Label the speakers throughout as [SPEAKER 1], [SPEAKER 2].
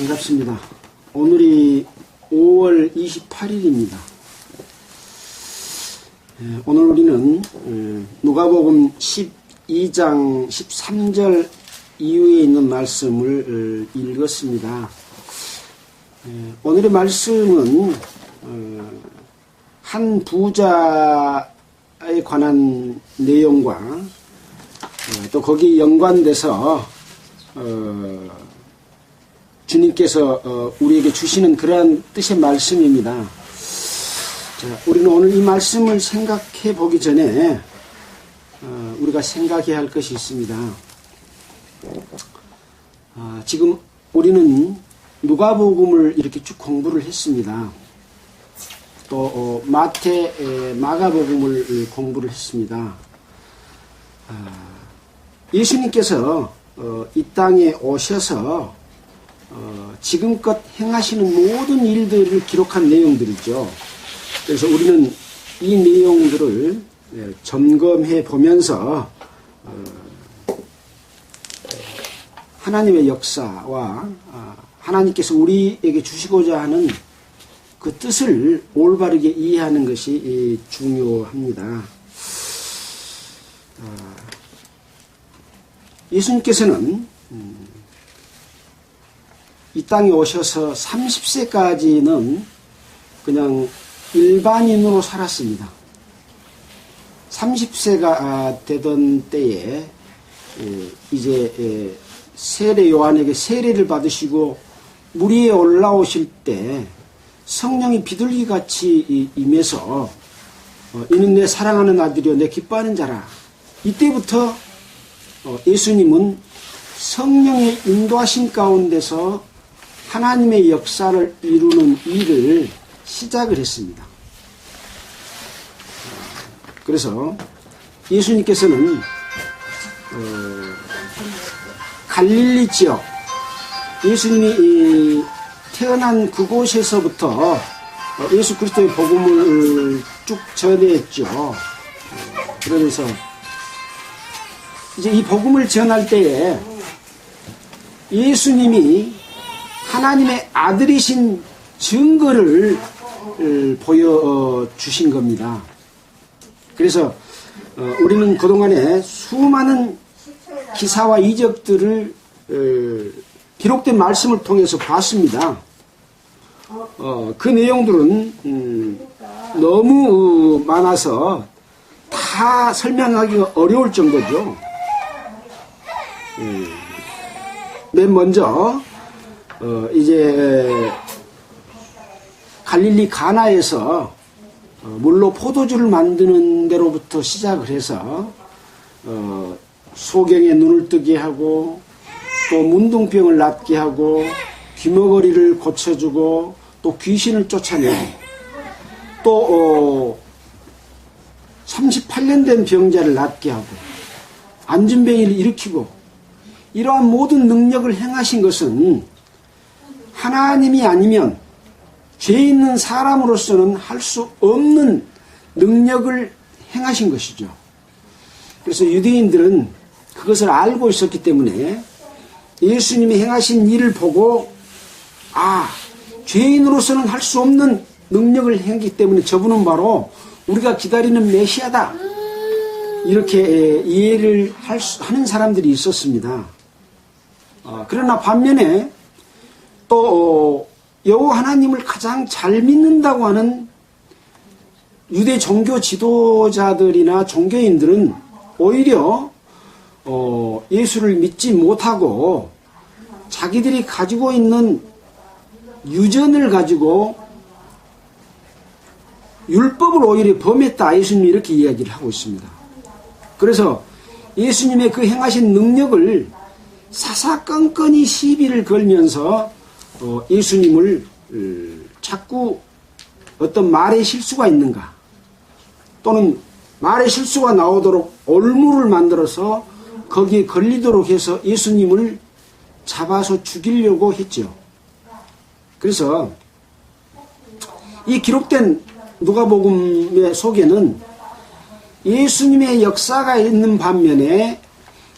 [SPEAKER 1] 반갑습니다. 오늘이 5월 28일입니다. 오늘 우리는 누가복음 12장 13절 이후에 있는 말씀을 읽었습니다. 오늘의 말씀은 한 부자에 관한 내용과 또 거기에 연관돼서 주님께서 우리에게 주시는 그러한 뜻의 말씀입니다. 자, 우리는 오늘 이 말씀을 생각해 보기 전에 우리가 생각해야 할 것이 있습니다. 지금 우리는 누가복음을 이렇게 쭉 공부를 했습니다. 또 마태, 마가복음을 공부를 했습니다. 예수님께서 이 땅에 오셔서 지금껏 행하시는 모든 일들을 기록한 내용들이죠. 그래서 우리는 이 내용들을 점검해 보면서 하나님의 역사와 하나님께서 우리에게 주시고자 하는 그 뜻을 올바르게 이해하는 것이 중요합니다. 예수님께서는 이 땅에 오셔서 30세까지는 그냥 일반인으로 살았습니다. 30세가 되던 때에 이제 세례 요한에게 세례를 받으시고 물 위에 올라오실 때 성령이 비둘기같이 임해서 이는 내 사랑하는 아들이요 내 기뻐하는 자라. 이때부터 예수님은 성령의 인도하심 가운데서 하나님의 역사를 이루는 일을 시작을 했습니다. 그래서 예수님께서는 갈릴리 지역, 예수님이 태어난 그곳에서부터 예수 그리스도의 복음을 쭉 전했죠. 그러면서 이제 이 복음을 전할 때에 예수님이 하나님의 아들이신 증거를 보여주신 겁니다. 그래서 우리는 그동안에 수많은 기사와 이적들을 기록된 말씀을 통해서 봤습니다. 그 내용들은 너무 많아서 다 설명하기가 어려울 정도죠. 맨 먼저 이제 갈릴리 가나에서 물로 포도주를 만드는 데로부터 시작을 해서 소경의 눈을 뜨게 하고 또 문둥병을 낫게 하고 귀머거리를 고쳐주고 또 귀신을 쫓아내고 또 38년 된 병자를 낫게 하고 안진뱅이를 일으키고 이러한 모든 능력을 행하신 것은 하나님이 아니면 죄 있는 사람으로서는 할 수 없는 능력을 행하신 것이죠. 그래서 유대인들은 그것을 알고 있었기 때문에 예수님이 행하신 일을 보고 죄인으로서는 할 수 없는 능력을 행했기 때문에 저분은 바로 우리가 기다리는 메시아다. 이렇게 이해를 하는 사람들이 있었습니다. 그러나 반면에 또 여호와 하나님을 가장 잘 믿는다고 하는 유대 종교 지도자들이나 종교인들은 오히려 예수를 믿지 못하고 자기들이 가지고 있는 유전을 가지고 율법을 오히려 범했다. 예수님이 이렇게 이야기를 하고 있습니다. 그래서 예수님의 그 행하신 능력을 사사건건히 시비를 걸면서 예수님을 자꾸 어떤 말에 실수가 있는가 또는 말에 실수가 나오도록 올무를 만들어서 거기에 걸리도록 해서 예수님을 잡아서 죽이려고 했죠. 그래서 이 기록된 누가복음의 속에는 예수님의 역사가 있는 반면에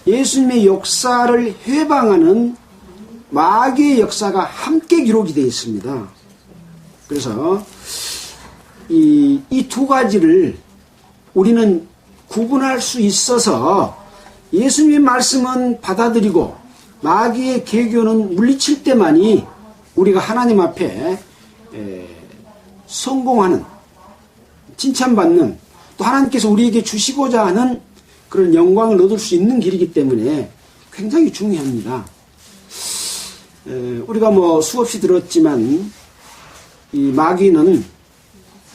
[SPEAKER 1] 예수님의 역사를 회방하는 마귀의 역사가 함께 기록이 되어 있습니다. 그래서 이 두 가지를 우리는 구분할 수 있어서 예수님의 말씀은 받아들이고 마귀의 계교는 물리칠 때만이 우리가 하나님 앞에 성공하는, 칭찬받는, 또 하나님께서 우리에게 주시고자 하는 그런 영광을 얻을 수 있는 길이기 때문에 굉장히 중요합니다. 우리가 수없이 들었지만 이 마귀는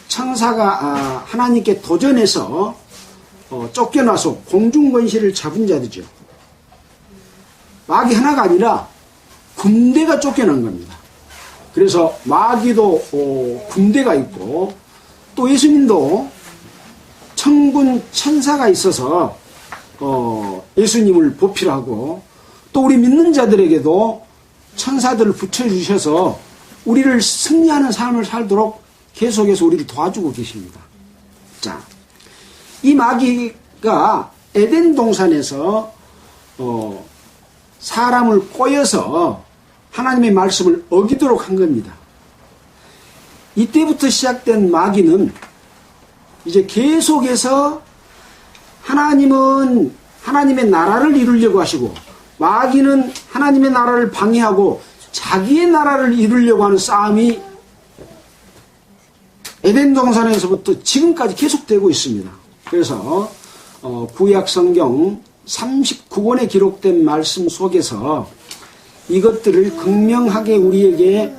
[SPEAKER 1] 천사가 하나님께 도전해서 쫓겨나서 공중권세를 잡은 자들이죠. 마귀 하나가 아니라 군대가 쫓겨난 겁니다. 그래서 마귀도 군대가 있고 또 예수님도 천군 천사가 있어서 예수님을 보필하고 또 우리 믿는 자들에게도 천사들을 붙여주셔서 우리를 승리하는 삶을 살도록 계속해서 우리를 도와주고 계십니다. 자, 이 마귀가 에덴 동산에서 사람을 꼬여서 하나님의 말씀을 어기도록 한 겁니다. 이때부터 시작된 마귀는 이제 계속해서 하나님은 하나님의 나라를 이루려고 하시고 마귀는 하나님의 나라를 방해하고 자기의 나라를 이루려고 하는 싸움이 에덴 동산에서부터 지금까지 계속되고 있습니다. 그래서 구약 성경 39권에 기록된 말씀 속에서 이것들을 극명하게 우리에게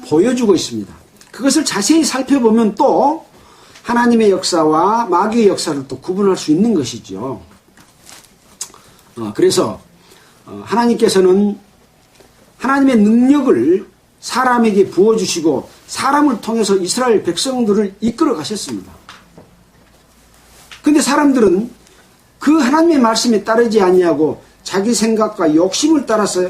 [SPEAKER 1] 보여주고 있습니다. 그것을 자세히 살펴보면 또 하나님의 역사와 마귀의 역사를 또 구분할 수 있는 것이죠. 그래서 하나님께서는 하나님의 능력을 사람에게 부어주시고 사람을 통해서 이스라엘 백성들을 이끌어 가셨습니다. 근데 사람들은 그 하나님의 말씀에 따르지 아니하고 자기 생각과 욕심을 따라서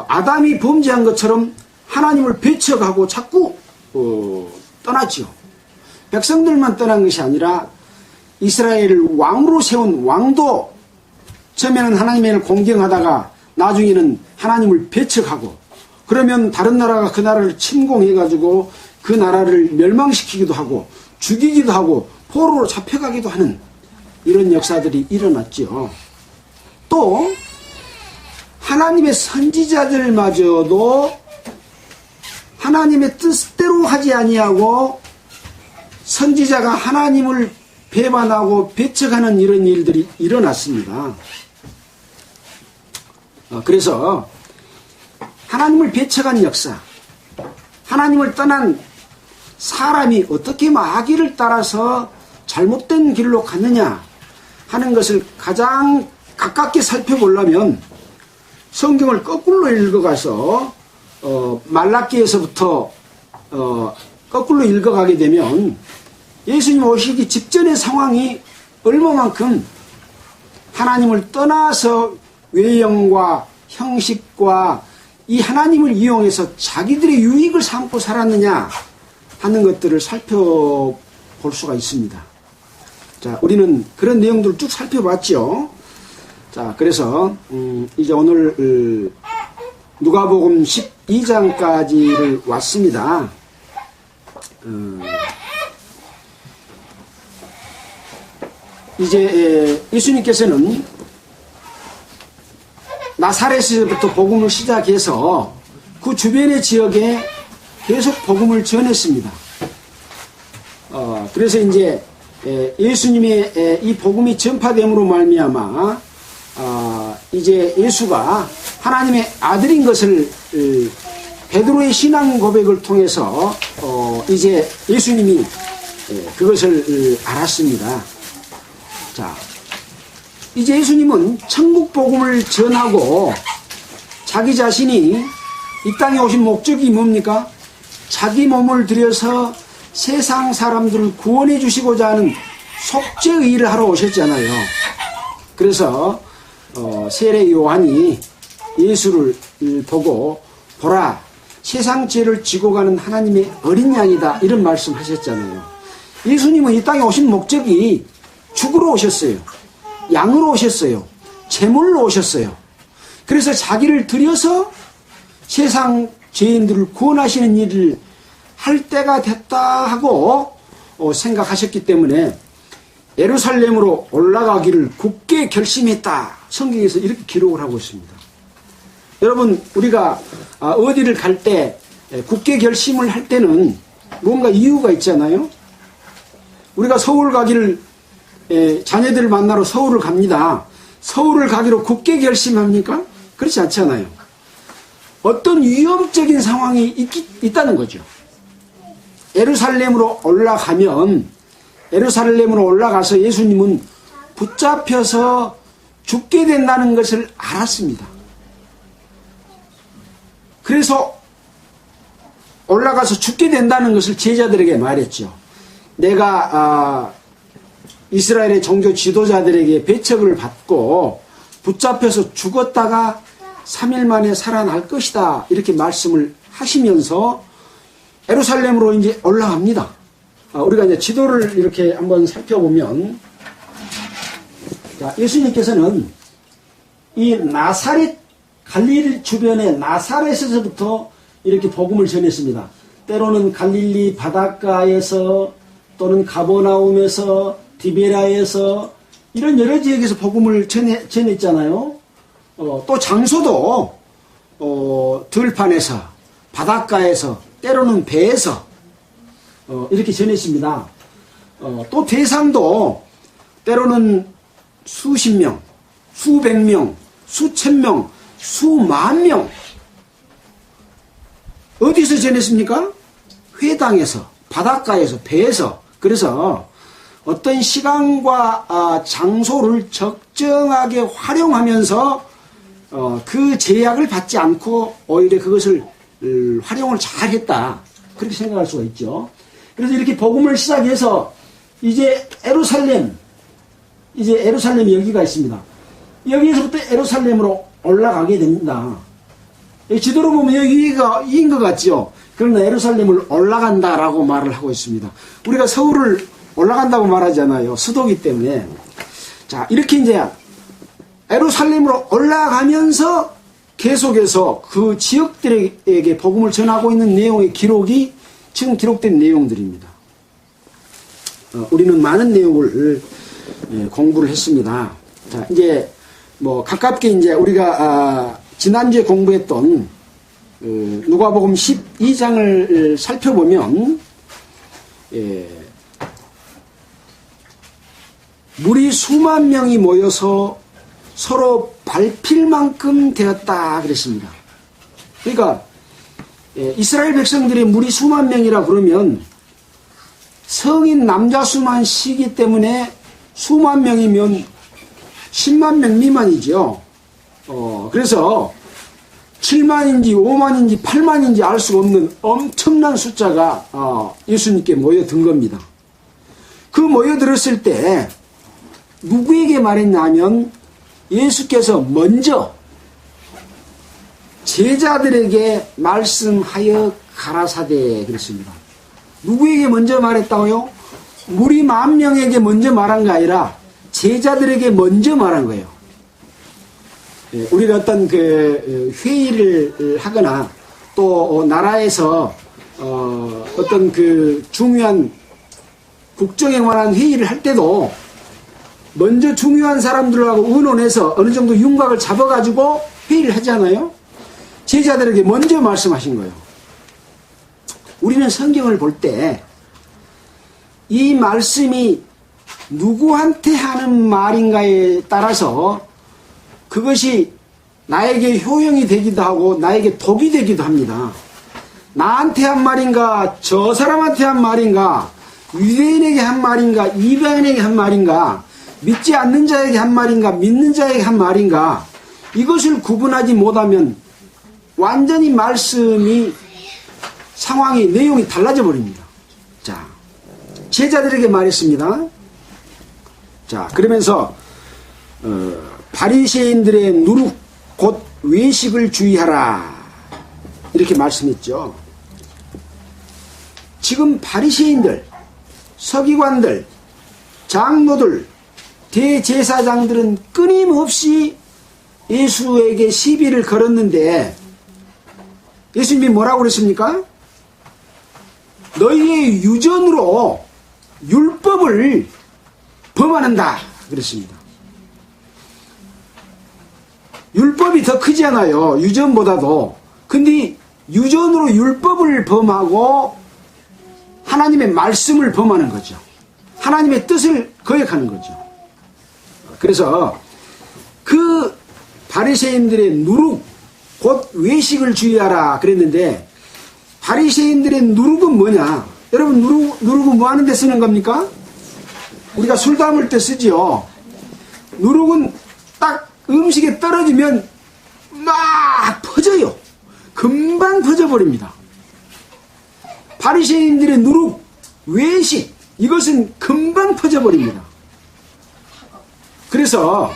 [SPEAKER 1] 아담이 범죄한 것처럼 하나님을 배척하고 자꾸 떠났지요. 백성들만 떠난 것이 아니라 이스라엘을 왕으로 세운 왕도 처음에는 하나님을 공경하다가 나중에는 하나님을 배척하고 그러면 다른 나라가 그 나라를 침공해가지고 그 나라를 멸망시키기도 하고 죽이기도 하고 포로로 잡혀가기도 하는 이런 역사들이 일어났죠. 또 하나님의 선지자들마저도 하나님의 뜻대로 하지 아니하고 선지자가 하나님을 배반하고 배척하는 이런 일들이 일어났습니다. 그래서 하나님을 배척한 역사, 하나님을 떠난 사람이 어떻게 마귀를 따라서 잘못된 길로 갔느냐 하는 것을 가장 가깝게 살펴보려면 성경을 거꾸로 읽어가서 말라기에서부터 거꾸로 읽어가게 되면 예수님 오시기 직전의 상황이 얼마만큼 하나님을 떠나서 외형과 형식과 이 하나님을 이용해서 자기들의 유익을 삼고 살았느냐 하는 것들을 살펴볼 수가 있습니다. 자, 우리는 그런 내용들을 쭉 살펴봤죠. 자, 그래서 이제 오늘 누가복음 12장까지를 왔습니다. 이제 예수님께서는 나사렛에서부터 복음을 시작해서 그 주변의 지역에 계속 복음을 전했습니다. 그래서 이제 예수님의 이 복음이 전파됨으로 말미암아 이제 예수가 하나님의 아들인 것을 베드로의 신앙 고백을 통해서 이제 예수님이 그것을 알았습니다. 자, 이제 예수님은 천국 복음을 전하고 자기 자신이 이 땅에 오신 목적이 뭡니까? 자기 몸을 들여서 세상 사람들을 구원해 주시고자 하는 속죄의 일을 하러 오셨잖아요. 그래서 세례 요한이 예수를 보고 보라, 세상 죄를 지고 가는 하나님의 어린 양이다, 이런 말씀하셨잖아요. 예수님은 이 땅에 오신 목적이 죽으러 오셨어요. 양으로 오셨어요. 제물로 오셨어요. 그래서 자기를 들여서 세상 죄인들을 구원하시는 일을 할 때가 됐다 하고 생각하셨기 때문에 예루살렘으로 올라가기를 굳게 결심했다. 성경에서 이렇게 기록을 하고 있습니다. 여러분, 우리가 어디를 갈 때 굳게 결심을 할 때는 뭔가 이유가 있잖아요. 우리가 서울 가기를 자녀들을 만나러 서울을 갑니다. 서울을 가기로 굳게 결심합니까? 그렇지 않잖아요. 어떤 위험적인 상황이 있다는 거죠. 예루살렘으로 올라가서 예수님은 붙잡혀서 죽게 된다는 것을 알았습니다. 그래서 올라가서 죽게 된다는 것을 제자들에게 말했죠. 내가 이스라엘의 종교 지도자들에게 배척을 받고 붙잡혀서 죽었다가 3일 만에 살아날 것이다. 이렇게 말씀을 하시면서 예루살렘으로 이제 올라갑니다. 우리가 이제 지도를 이렇게 한번 살펴보면, 자, 예수님께서는 이 나사렛, 갈릴리 주변의 나사렛에서부터 이렇게 복음을 전했습니다. 때로는 갈릴리 바닷가에서 또는 가버나움에서 디베라에서 이런 여러 지역에서 복음을 전했잖아요. 또 장소도 들판에서, 바닷가에서, 때로는 배에서 이렇게 전했습니다. 또 대상도 때로는 수십 명, 수백 명, 수천 명, 수만 명. 어디서 전했습니까? 회당에서, 바닷가에서, 배에서. 그래서 어떤 시간과 장소를 적정하게 활용하면서 그 제약을 받지 않고 오히려 그것을 활용을 잘했다. 그렇게 생각할 수가 있죠. 그래서 이렇게 복음을 시작해서 이제 에루살렘 여기가 있습니다. 여기에서부터 에루살렘으로 올라가게 됩니다. 지도로 보면 여기가 이인 것 같죠. 그러나 에루살렘을 올라간다라고 말을 하고 있습니다. 우리가 서울을 올라간다고 말하잖아요. 수도기 때문에. 자, 이렇게 이제 에루살렘으로 올라가면서 계속해서 그 지역들에게 복음을 전하고 있는 내용의 기록이 지금 기록된 내용들입니다. 우리는 많은 내용을 공부를 했습니다. 자, 이제 뭐 가깝게 이제 우리가 지난주에 공부했던 누가복음 12장을 살펴보면 물이 수만 명이 모여서 서로 밟힐 만큼 되었다 그랬습니다. 그러니까 이스라엘 백성들의 무리 수만 명이라 그러면 성인 남자 수만 쉬기 때문에 수만 명이면 10만 명 미만이죠. 그래서 7만인지 5만인지 8만인지 알 수가 없는 엄청난 숫자가 예수님께 모여든 겁니다. 그 모여들었을 때 누구에게 말했냐면 예수께서 먼저 제자들에게 말씀하여 가라사대 그랬습니다. 누구에게 먼저 말했다고요? 무리 10,000명에게 먼저 말한 게 아니라 제자들에게 먼저 말한 거예요. 우리가 어떤 그 회의를 하거나 또 나라에서 어떤 그 중요한 국정에 관한 회의를 할 때도 먼저 중요한 사람들하고 의논해서 어느 정도 윤곽을 잡아가지고 회의를 하잖아요. 제자들에게 먼저 말씀하신 거예요. 우리는 성경을 볼 때 이 말씀이 누구한테 하는 말인가에 따라서 그것이 나에게 효용이 되기도 하고 나에게 독이 되기도 합니다. 나한테 한 말인가, 저 사람한테 한 말인가, 유대인에게 한 말인가, 이방인에게 한 말인가, 믿지 않는 자에게 한 말인가, 믿는 자에게 한 말인가, 이것을 구분하지 못하면 완전히 말씀이, 상황이, 내용이 달라져 버립니다. 자, 제자들에게 말했습니다. 자, 그러면서 바리새인들의 누룩 곧 외식을 주의하라 이렇게 말씀했죠. 지금 바리새인들, 서기관들, 장로들, 대제사장들은 끊임없이 예수에게 시비를 걸었는데 예수님이 뭐라고 그랬습니까? 너희의 유전으로 율법을 범하는다 그랬습니다. 율법이 더 크잖아요. 유전보다도. 근데 유전으로 율법을 범하고 하나님의 말씀을 범하는 거죠. 하나님의 뜻을 거역하는 거죠. 그래서 그 바리새인들의 누룩, 곧 외식을 주의하라 그랬는데 바리새인들의 누룩은 뭐냐? 여러분 누룩은 뭐 하는 데 쓰는 겁니까? 우리가 술 담을 때 쓰지요. 누룩은 딱 음식에 떨어지면 막 퍼져요. 금방 퍼져버립니다. 바리새인들의 누룩, 외식, 이것은 금방 퍼져버립니다. 그래서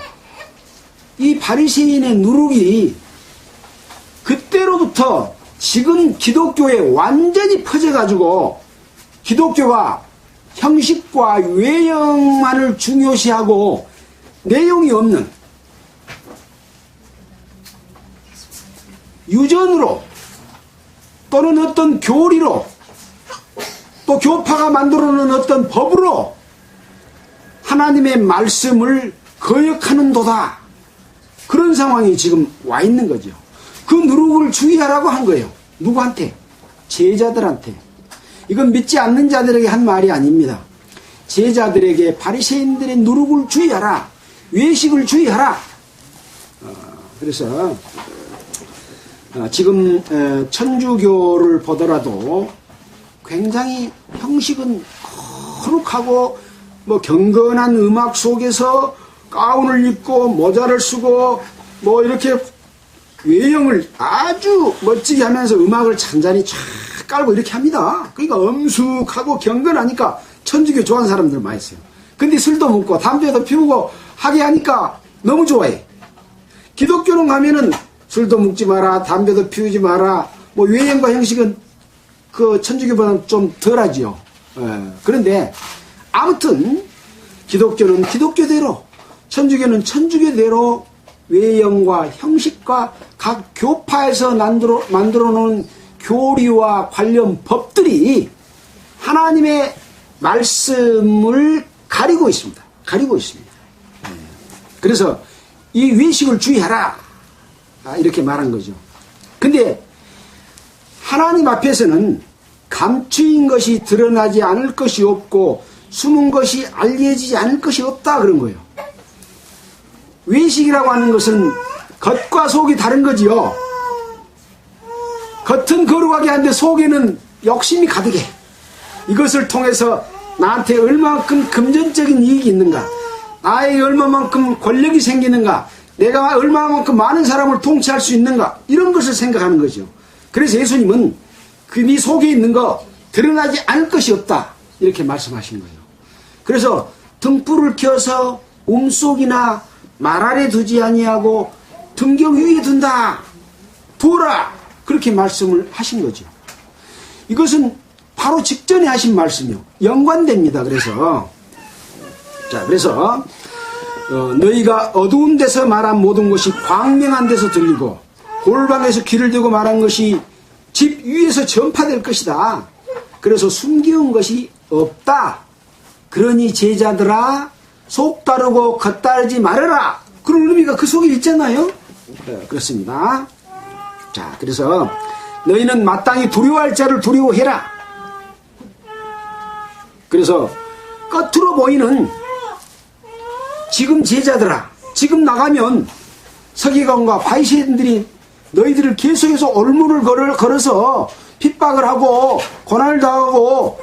[SPEAKER 1] 이 바리새인의 누룩이 그때로부터 지금 기독교에 완전히 퍼져가지고 기독교가 형식과 외형만을 중요시하고 내용이 없는 유전으로 또는 어떤 교리로 또 교파가 만들어놓은 어떤 법으로 하나님의 말씀을 거역하는 도다. 그런 상황이 지금 와 있는 거죠. 그 누룩을 주의하라고 한 거예요. 누구한테? 제자들한테. 이건 믿지 않는 자들에게 한 말이 아닙니다. 제자들에게 바리새인들의 누룩을 주의하라. 외식을 주의하라. 그래서 지금 천주교를 보더라도 굉장히 형식은 거룩하고 뭐 경건한 음악 속에서 가운을 입고 모자를 쓰고 뭐 이렇게 외형을 아주 멋지게 하면서 음악을 잔잔히 쫙 깔고 이렇게 합니다. 그러니까 엄숙하고 경건하니까 천주교 좋아하는 사람들 많이 있어요. 근데 술도 먹고 담배도 피우고 하게 하니까 너무 좋아해. 기독교는 가면은 술도 먹지 마라, 담배도 피우지 마라, 뭐 외형과 형식은 그 천주교보다는 좀 덜하지요. 그런데 아무튼 기독교는 기독교대로, 천주교는 천주교대로 외형과 형식과 각 교파에서 만들어 놓은 교리와 관련 법들이 하나님의 말씀을 가리고 있습니다. 가리고 있습니다. 그래서 이 외식을 주의하라. 이렇게 말한 거죠. 근데 하나님 앞에서는 감추인 것이 드러나지 않을 것이 없고 숨은 것이 알려지지 않을 것이 없다 그런 거예요. 외식이라고 하는 것은 겉과 속이 다른 거지요. 겉은 거룩하게 하는데 속에는 욕심이 가득해. 이것을 통해서 나한테 얼마만큼 금전적인 이익이 있는가, 나에게 얼마만큼 권력이 생기는가, 내가 얼마만큼 많은 사람을 통치할 수 있는가, 이런 것을 생각하는 거죠. 그래서 예수님은 그 네 속에 있는 거 드러나지 않을 것이 없다 이렇게 말씀하신 거예요. 그래서 등불을 켜서 움속이나 말 아래 두지 아니하고 등경 위에 둔다, 두어라, 그렇게 말씀을 하신 거죠. 이것은 바로 직전에 하신 말씀이요, 연관됩니다. 그래서 너희가 어두운 데서 말한 모든 것이 광명한 데서 들리고 골방에서 귀를 대고 말한 것이 집 위에서 전파될 것이다. 그래서 숨기운 것이 없다. 그러니 제자들아 속 따르고 겉 따르지 말아라. 그런 의미가 그 속에 있잖아요. 그렇습니다. 자, 그래서 너희는 마땅히 두려워할 자를 두려워해라. 그래서 겉으로 보이는 지금 제자들아, 지금 나가면 서기관과 바리새인들이 너희들을 계속해서 올무를 걸어서 핍박을 하고 고난을 당하고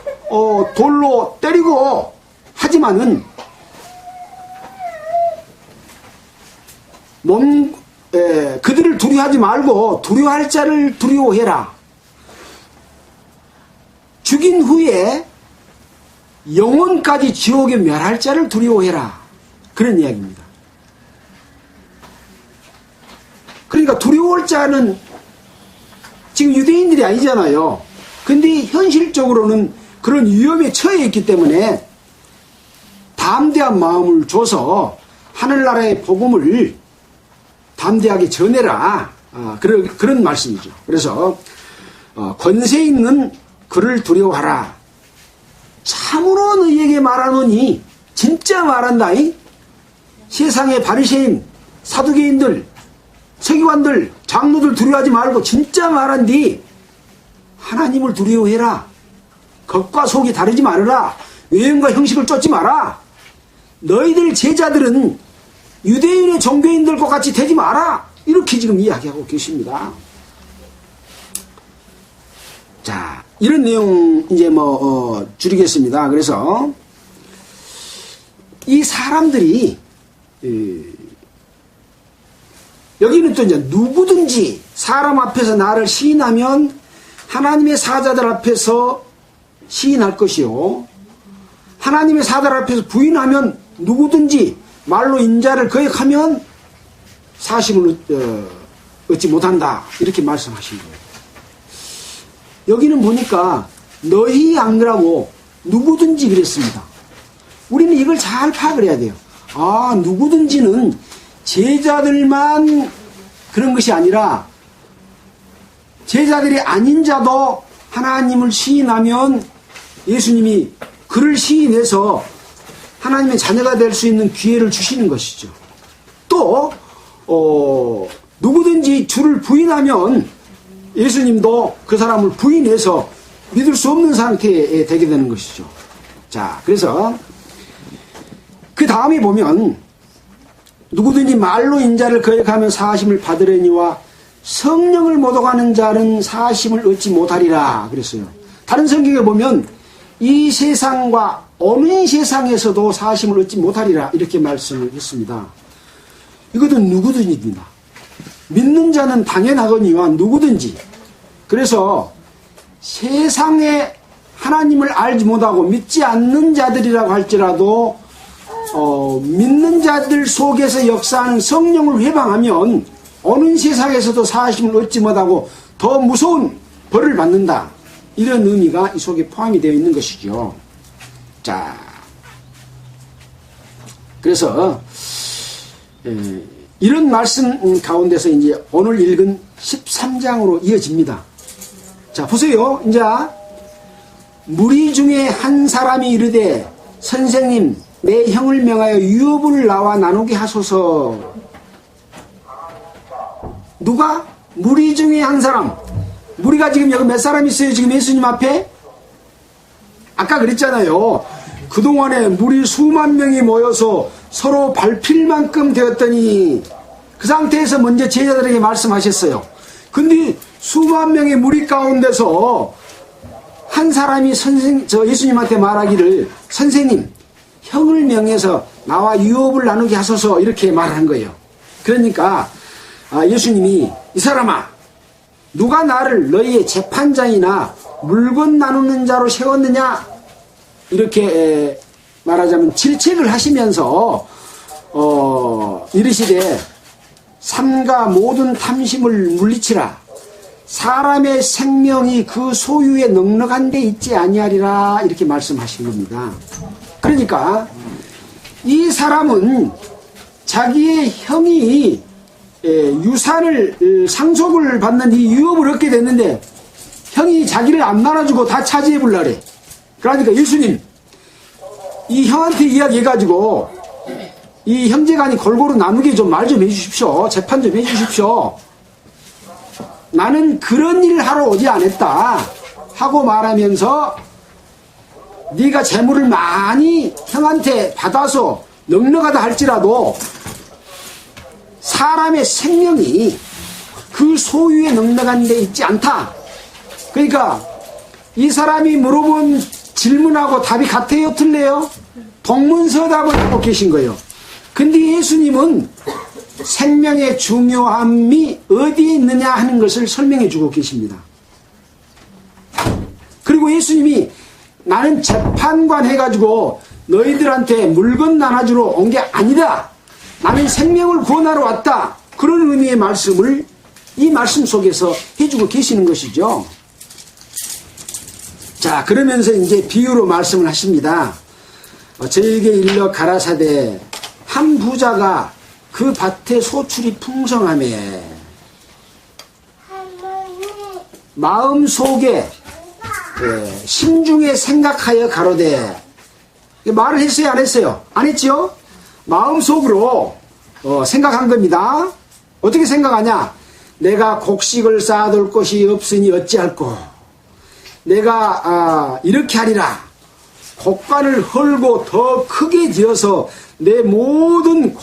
[SPEAKER 1] 돌로 때리고 하지만은 그들을 두려워하지 말고 두려워할 자를 두려워해라. 죽인 후에 영혼까지 지옥에 멸할 자를 두려워해라. 그런 이야기입니다. 그러니까 두려워할 자는 지금 유대인들이 아니잖아요. 근데 현실적으로는 그런 위험에 처해 있기 때문에 담대한 마음을 줘서 하늘나라의 복음을 담대하게 전해라. 그런 말씀이죠. 그래서 권세 있는 그를 두려워하라. 참으로 너희에게 말하노니 진짜 말한다이. 세상의 바리새인, 사두개인들, 서기관들, 장로들 두려워하지 말고 진짜 말한디 하나님을 두려워해라. 겉과 속이 다르지 말아라. 외형과 형식을 쫓지 마라. 너희들 제자들은 유대인의 종교인들과 같이 되지 마라. 이렇게 지금 이야기하고 계십니다. 자, 이런 내용 이제 줄이겠습니다. 그래서 이 사람들이 여기는 또 이제 누구든지 사람 앞에서 나를 시인하면 하나님의 사자들 앞에서 시인할 것이요, 하나님의 사자들 앞에서 부인하면 누구든지 말로 인자를 거역하면 사심을 얻지 못한다. 이렇게 말씀하신 거예요. 여기는 보니까 너희 안 그러고 누구든지 그랬습니다. 우리는 이걸 잘 파악을 해야 돼요. 누구든지는 제자들만 그런 것이 아니라 제자들이 아닌 자도 하나님을 시인하면 예수님이 그를 시인해서 하나님의 자녀가 될 수 있는 기회를 주시는 것이죠. 또 누구든지 주를 부인하면 예수님도 그 사람을 부인해서 믿을 수 없는 상태에 되게 되는 것이죠. 자, 그래서 그 다음에 보면 누구든지 말로 인자를 거역하면 사하심을 받으려니와 성령을 모독하는 자는 사하심을 얻지 못하리라 그랬어요. 다른 성경에 보면 이 세상과 어느 세상에서도 사하심을 얻지 못하리라 이렇게 말씀을 했습니다. 이것은 누구든지입니다. 믿는 자는 당연하거니와 누구든지. 그래서 세상에 하나님을 알지 못하고 믿지 않는 자들이라고 할지라도 믿는 자들 속에서 역사하는 성령을 회방하면 어느 세상에서도 사하심을 얻지 못하고 더 무서운 벌을 받는다. 이런 의미가 이 속에 포함이 되어 있는 것이죠. 자, 그래서 이런 말씀 가운데서 이제 오늘 읽은 13장으로 이어집니다. 자, 보세요. 이제 무리 중에 한 사람이 이르되 선생님 내 형을 명하여 유업을 나와 나누게 하소서. 누가? 무리 중에 한 사람. 무리가 지금 여기 몇 사람 있어요? 지금 예수님 앞에? 아까 그랬잖아요. 그동안에 무리 수만 명이 모여서 서로 밟힐 만큼 되었더니 그 상태에서 먼저 제자들에게 말씀하셨어요. 근데 수만 명의 무리 가운데서 한 사람이 예수님한테 말하기를 선생님 형을 명해서 나와 유업을 나누게 하소서 이렇게 말한 거예요. 그러니까 예수님이 이 사람아 누가 나를 너희의 재판장이나 물건 나누는 자로 세웠느냐 이렇게 말하자면 질책을 하시면서 이르시되 삼가 모든 탐심을 물리치라. 사람의 생명이 그 소유에 넉넉한 데 있지 아니하리라 이렇게 말씀하신 겁니다. 그러니까 이 사람은 자기의 형이 유산을 상속을 받는 이 유업을 얻게 됐는데 형이 자기를 안 나눠주고 다 차지해 볼라래. 그러니까 예수님 이 형한테 이야기해가지고 이 형제간이 골고루 나누게 좀 말 좀 해주십시오. 재판 좀 해주십시오. 나는 그런 일을 하러 오지 않았다 하고 말하면서 네가 재물을 많이 형한테 받아서 넉넉하다 할지라도 사람의 생명이 그 소유에 넉넉한 데 있지 않다. 그러니까 이 사람이 물어본 질문하고 답이 같아요? 틀려요? 동문서답을 하고 계신 거예요. 근데 예수님은 생명의 중요함이 어디에 있느냐 하는 것을 설명해 주고 계십니다. 그리고 예수님이 나는 재판관 해가지고 너희들한테 물건 나눠주러 온 게 아니다. 나는 생명을 구원하러 왔다. 그런 의미의 말씀을 이 말씀 속에서 해주고 계시는 것이죠. 자, 그러면서 이제 비유로 말씀을 하십니다. 저에게 일러 가라사대 한 부자가 그 밭의 소출이 풍성하매 마음속에 심중에 생각하여 가로되, 말을 했어요 안 했어요? 안 했지요? 마음속으로 생각한 겁니다. 어떻게 생각하냐? 내가 곡식을 쌓아둘 곳이 없으니 어찌할꼬, 내가 이렇게 하리라. 곡간을 헐고 더 크게 지어서 내 모든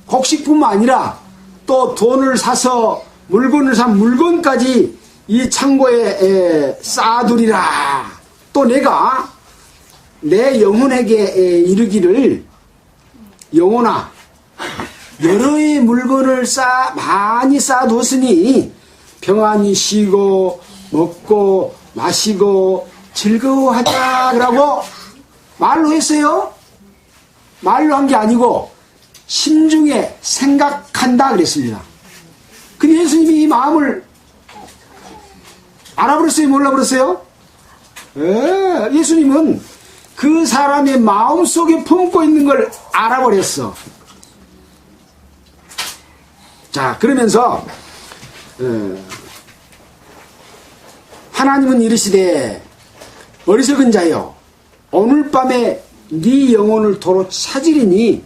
[SPEAKER 1] 곡식뿐만 아니라 또 돈을 사서 물건을 산 물건까지 이 창고에 쌓아두리라. 또 내가 내 영혼에게 이르기를, 영혼아, 여러의 물건을 많이 쌓아두었으니 평안히 쉬고 먹고 마시고 즐거워하자. 그러고 말로 했어요. 말로 한 게 아니고 심중에 생각한다 그랬습니다. 근데 예수님이 이 마음을 알아버렸어요? 몰라버렸어요? 예수님은 그 사람의 마음속에 품고 있는 걸 알아버렸어. 자, 그러면서 하나님은 이르시되 어리석은 자여, 오늘 밤에 네 영혼을 도로 찾으리니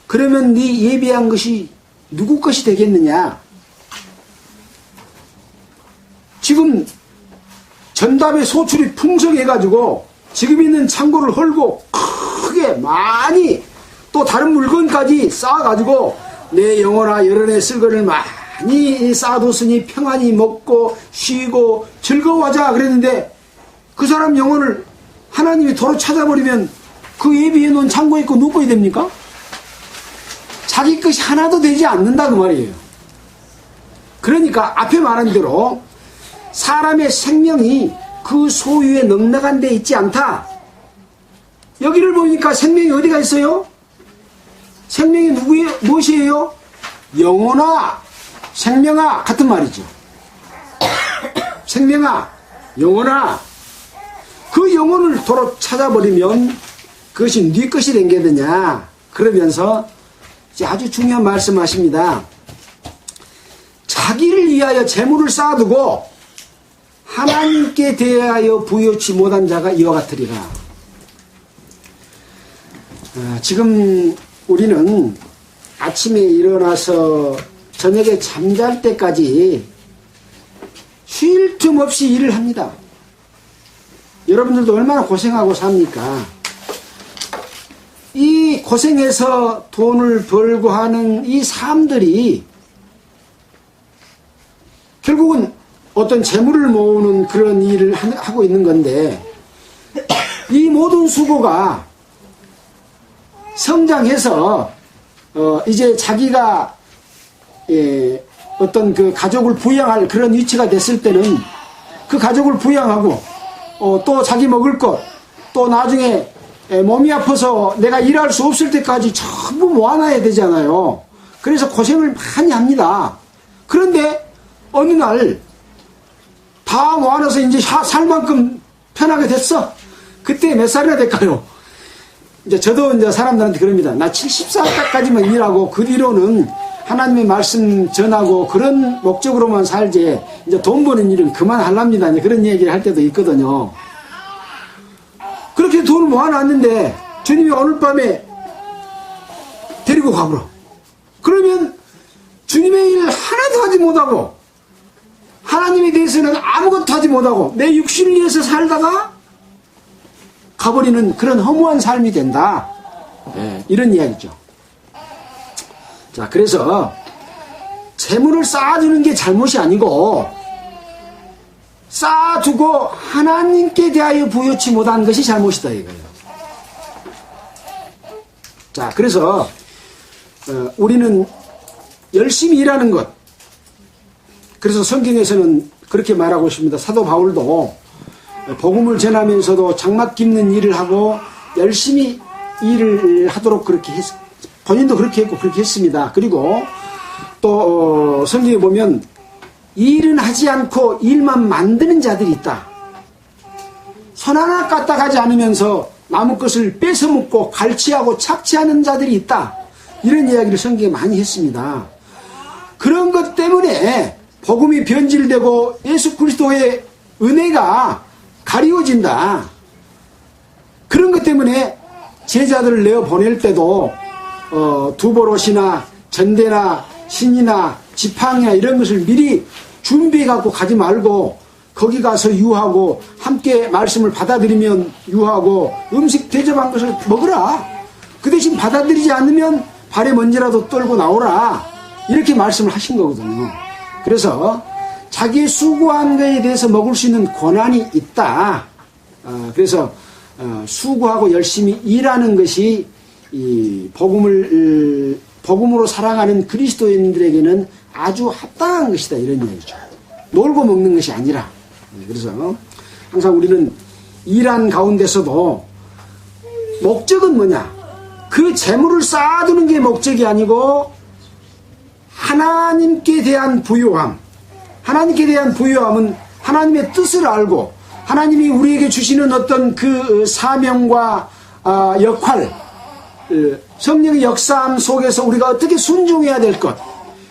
[SPEAKER 1] 그러면 네 예비한 것이 누구 것이 되겠느냐? 지금 전답의 소출이 풍성해가지고 지금 있는 창고를 헐고 크게 많이 또 다른 물건까지 쌓아가지고 내 영혼아 여러 쓸 것을 많이 쌓아뒀으니 평안히 먹고 쉬고 즐거워하자 그랬는데, 그 사람 영혼을 하나님이 도로 찾아버리면 그 예비해 놓은 창고에 있고 누구 것이 됩니까? 자기 것이 하나도 되지 않는다 그 말이에요. 그러니까 앞에 말한 대로 사람의 생명이 그 소유에 넉넉한 데 있지 않다. 여기를 보니까 생명이 어디가 있어요? 생명이 무엇이에요? 영혼아, 생명아 같은 말이죠. 생명아, 영혼아. 그 영혼을 도로 찾아버리면 그것이 네 것이 된 게 되냐. 그러면서 이제 아주 중요한 말씀하십니다. 자기를 위하여 재물을 쌓아두고 하나님께 대하여 부여치 못한 자가 이와 같으리라. 지금 우리는 아침에 일어나서 저녁에 잠잘 때까지 쉴 틈 없이 일을 합니다. 여러분들도 얼마나 고생하고 삽니까? 이 고생해서 돈을 벌고 하는 이 삶들이 결국은 어떤 재물을 모으는 그런 일을 하고 있는 건데, 이 모든 수고가 성장해서 이제 자기가 어떤 그 가족을 부양할 그런 위치가 됐을 때는 그 가족을 부양하고 또 자기 먹을 것, 또 나중에 몸이 아파서 내가 일할 수 없을 때까지 전부 모아놔야 되잖아요. 그래서 고생을 많이 합니다. 그런데 어느 날 다 모아놔서 이제 살 만큼 편하게 됐어. 그때 몇 살이나 될까요? 이제 저도 이제 사람들한테 그럽니다. 나 70살까지만 일하고 그 뒤로는 하나님의 말씀 전하고 그런 목적으로만 살지, 이제 돈 버는 일은 그만하랍니다. 이제 그런 얘기를 할 때도 있거든요. 그렇게 돈을 모아놨는데 주님이 오늘 밤에 데리고 가버려. 그러면 주님의 일 하나도 하지 못하고 하나님에 대해서는 아무것도 하지 못하고 내 육신을 위해서 살다가 가버리는 그런 허무한 삶이 된다. 이런 이야기죠. 자, 그래서 재물을 쌓아주는 게 잘못이 아니고 쌓아두고 하나님께 대하여 부여치 못한 것이 잘못이다 이거예요. 자, 그래서 우리는 열심히 일하는 것, 그래서 성경에서는 그렇게 말하고 있습니다. 사도 바울도 복음을 전하면서도 장막 깁는 일을 하고 열심히 일을 하도록 그렇게 본인도 그렇게 했고 그렇게 했습니다. 그리고 또 성경에 보면 일은 하지 않고 일만 만드는 자들이 있다. 손 하나 까딱하지 않으면서 남의 것을 뺏어먹고 갈취하고 착취하는 자들이 있다. 이런 이야기를 성경에 많이 했습니다. 그런 것 때문에 복음이 변질되고 예수 그리스도의 은혜가 가리워진다. 그런 것 때문에 제자들을 내어 보낼 때도 두보롯이나 전대나 신이나 지팡이나 이런 것을 미리 준비해 갖고 가지 말고 거기 가서 유하고 함께 말씀을 받아들이면 유하고 음식 대접한 것을 먹으라. 그 대신 받아들이지 않으면 발에 먼지라도 떨고 나오라. 이렇게 말씀을 하신 거거든요. 그래서 자기의 수고한 것에 대해서 먹을 수 있는 권한이 있다. 그래서 수고하고 열심히 일하는 것이 이 복음으로 살아가는 그리스도인들에게는 아주 합당한 것이다. 이런 얘기죠. 놀고 먹는 것이 아니라. 그래서 항상 우리는 일한 가운데서도 목적은 뭐냐? 그 재물을 쌓아두는 게 목적이 아니고 하나님께 대한 부요함. 하나님께 대한 부요함은 하나님의 뜻을 알고 하나님이 우리에게 주시는 어떤 그 사명과 역할, 성령의 역사함 속에서 우리가 어떻게 순종해야 될 것,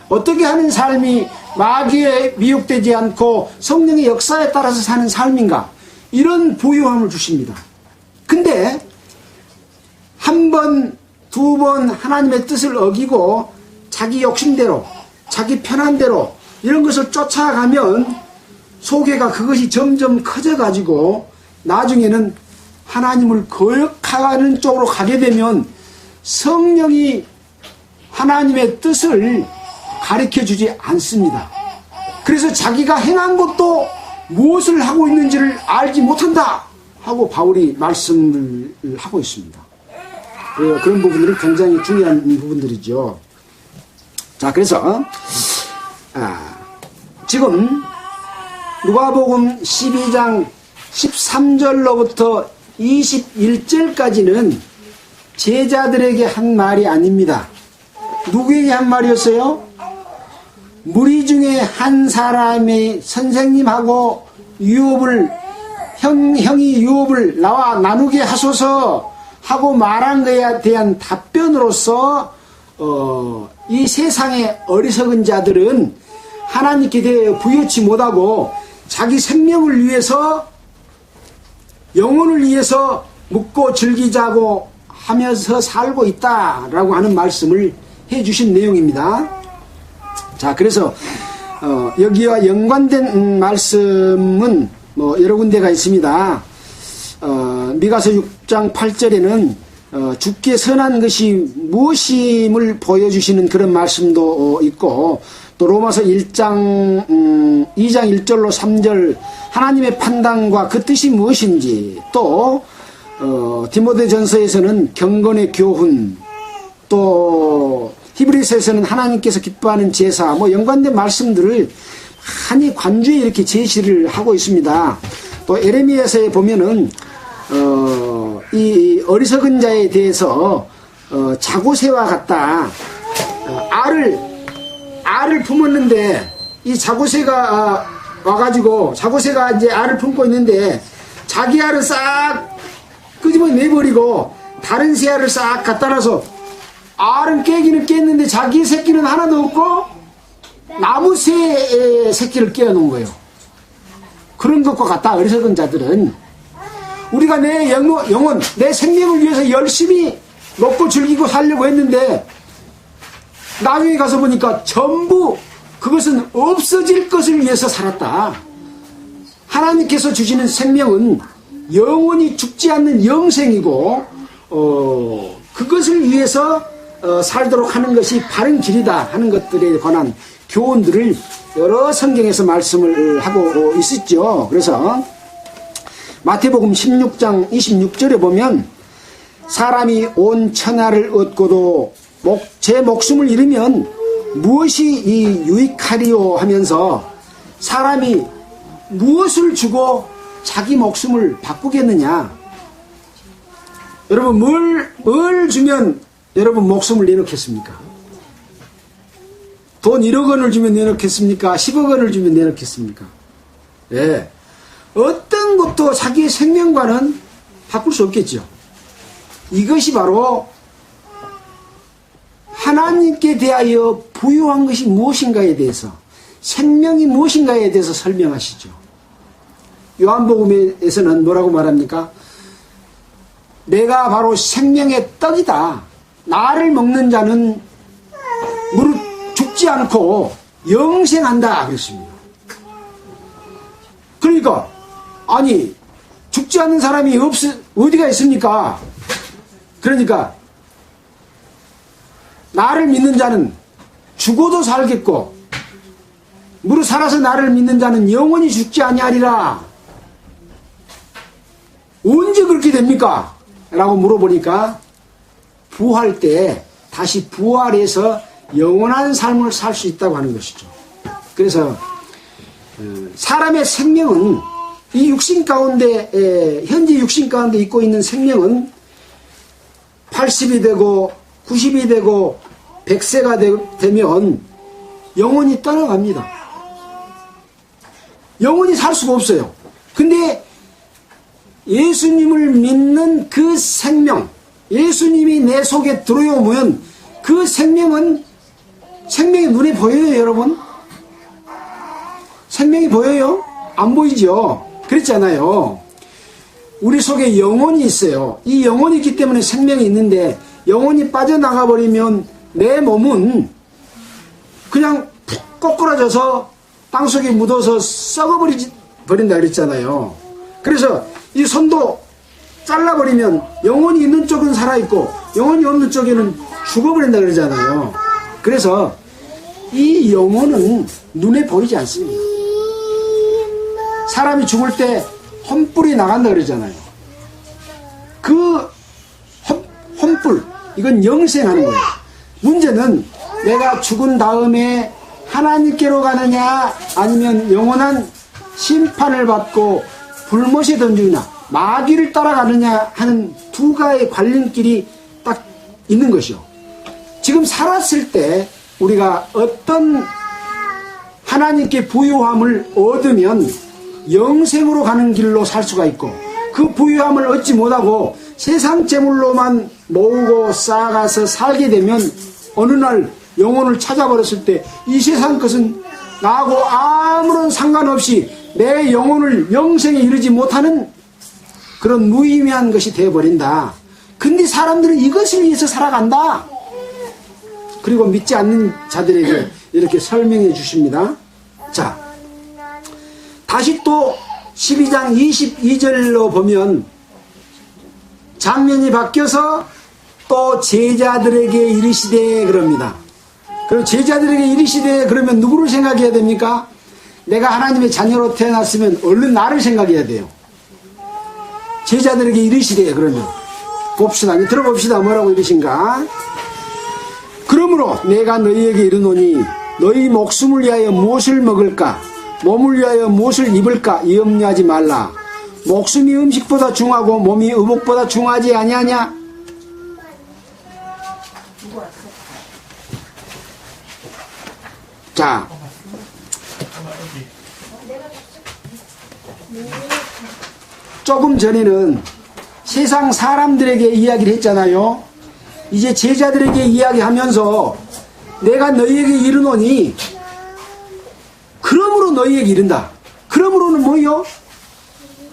[SPEAKER 1] 어떻게 하는 삶이 마귀에 미혹되지 않고 성령의 역사에 따라서 사는 삶인가, 이런 부요함을 주십니다. 근데 한 번, 두 번 하나님의 뜻을 어기고 자기 욕심대로, 자기 편한대로 이런 것을 쫓아가면 소개가 그것이 점점 커져가지고 나중에는 하나님을 거역하는 쪽으로 가게 되면 성령이 하나님의 뜻을 가르쳐주지 않습니다. 그래서 자기가 행한 것도 무엇을 하고 있는지를 알지 못한다 하고 바울이 말씀을 하고 있습니다. 그런 부분들은 굉장히 중요한 부분들이죠. 자, 그래서 지금 누가복음 12장 13절로부터 21절까지는 제자들에게 한 말이 아닙니다. 누구에게 한 말이었어요? 무리 중에 한 사람이 선생님하고 형이 유업을 나와 나누게 하소서 하고 말한 것에 대한 답변으로서 이 세상의 어리석은 자들은 하나님께 대해 부여치 못하고 자기 생명을 위해서, 영혼을 위해서 묵고 즐기자고 하면서 살고 있다라고 하는 말씀을 해주신 내용입니다. 자, 그래서 여기와 연관된 말씀은 여러 군데가 있습니다. 미가서 6장 8절에는 주께 선한 것이 무엇임을 보여주시는 그런 말씀도 있고, 또 로마서 2장 1절로 3절 하나님의 판단과 그 뜻이 무엇인지, 또 디모데전서에서는 경건의 교훈, 또 히브리서에서는 하나님께서 기뻐하는 제사, 연관된 말씀들을 많이 관주에 이렇게 제시를 하고 있습니다. 또 에레미야서에 보면은 이 어리석은 자에 대해서 자고새와 같다. 알을 품었는데 이 자고새가 와가지고 자고새가 이제 알을 품고 있는데 자기 알을 싹 끄집어 내버리고 다른 새 알을 싹 갖다 놔서 알은 깨기는 깼는데 자기 새끼는 하나도 없고 나무 새의 새끼를 깨어놓은 거예요. 그런 것과 같다. 어리석은 자들은 우리가 내 영혼, 내 생명을 위해서 열심히 먹고 즐기고 살려고 했는데 나중에 가서 보니까 전부 그것은 없어질 것을 위해서 살았다. 하나님께서 주시는 생명은 영원히 죽지 않는 영생이고 그것을 위해서 살도록 하는 것이 바른 길이다 하는 것들에 관한 교훈들을 여러 성경에서 말씀을 하고 있었죠. 그래서 마태복음 16장 26절에 보면 사람이 온 천하를 얻고도 제 목숨을 잃으면 무엇이 유익하리요 하면서 사람이 무엇을 주고 자기 목숨을 바꾸겠느냐. 여러분 뭘 주면 여러분 목숨을 내놓겠습니까? 돈 1억 원을 주면 내놓겠습니까? 10억 원을 주면 내놓겠습니까? 예. 어떤 것도 자기의 생명과는 바꿀 수 없겠죠. 이것이 바로 하나님께 대하여 부여한 것이 무엇인가에 대해서, 생명이 무엇인가에 대해서 설명하시죠. 요한복음에서는 뭐라고 말합니까? 내가 바로 생명의 떡이다. 나를 먹는 자는 무릇 죽지 않고 영생한다 그랬습니다. 그러니까 아니 죽지 않는 사람이 어디가 있습니까? 그러니까 나를 믿는 자는 죽어도 살겠고 무릇 살아서 나를 믿는 자는 영원히 죽지 아니하리라. 언제 그렇게 됩니까? 라고 물어보니까 부활 때 다시 부활해서 영원한 삶을 살 수 있다고 하는 것이죠. 그래서 사람의 생명은 이 육신 가운데 현재 육신 가운데 있고 있는 생명은 80이 되고 90이 되고 100세가 되면 영원히 떠나갑니다. 영원히 살 수가 없어요. 근데 예수님을 믿는 그 생명, 예수님이 내 속에 들어오면 그 생명이 눈에 보여요, 여러분? 생명이 보여요? 안 보이죠? 그렇잖아요. 우리 속에 영혼이 있어요. 이 영혼이 있기 때문에 생명이 있는데 영혼이 빠져나가 버리면 내 몸은 그냥 푹 꼬꾸라져서 땅속에 묻어서 썩어버린다 그랬잖아요. 그래서 이 손도 잘라버리면 영혼이 있는 쪽은 살아있고 영혼이 없는 쪽에는 죽어버린다 그러잖아요. 그래서 이 영혼은 눈에 보이지 않습니다. 사람이 죽을 때 혼불이 나간다 그러잖아요. 그 혼불, 이건 영생하는 거예요. 문제는 내가 죽은 다음에 하나님께로 가느냐 아니면 영원한 심판을 받고 불못에 던지느냐 마귀를 따라가느냐 하는 두 가지의 관련길이 딱 있는 것이요. 지금 살았을 때 우리가 어떤 하나님께 부유함을 얻으면 영생으로 가는 길로 살 수가 있고 그 부유함을 얻지 못하고 세상 재물로만 모으고 쌓아가서 살게 되면 어느 날 영혼을 찾아버렸을 때 이 세상 것은 나하고 아무런 상관없이 내 영혼을 영생에 이르지 못하는 그런 무의미한 것이 되어버린다. 근데 사람들은 이것을 위해서 살아간다. 그리고 믿지 않는 자들에게 이렇게 설명해 주십니다. 자, 다시 또 12장 22절로 보면 장면이 바뀌어서 또 제자들에게 이르시되 그럽니다. 그럼 제자들에게 이르시되 그러면 누구를 생각해야 됩니까? 내가 하나님의 자녀로 태어났으면 얼른 나를 생각해야 돼요. 제자들에게 이르시되 그러면 봅시다. 들어봅시다. 뭐라고 이르신가? 그러므로 내가 너희에게 이르노니 너희 목숨을 위하여 무엇을 먹을까? 몸을 위하여 무엇을 입을까? 염려하지 말라. 목숨이 음식보다 중하고 몸이 의복보다 중하지 아니하냐? 자, 조금 전에는 세상 사람들에게 이야기를 했잖아요. 이제 제자들에게 이야기하면서 내가 너희에게 이르노니 그러므로 너희에게 이른다. 그러므로는 뭐요?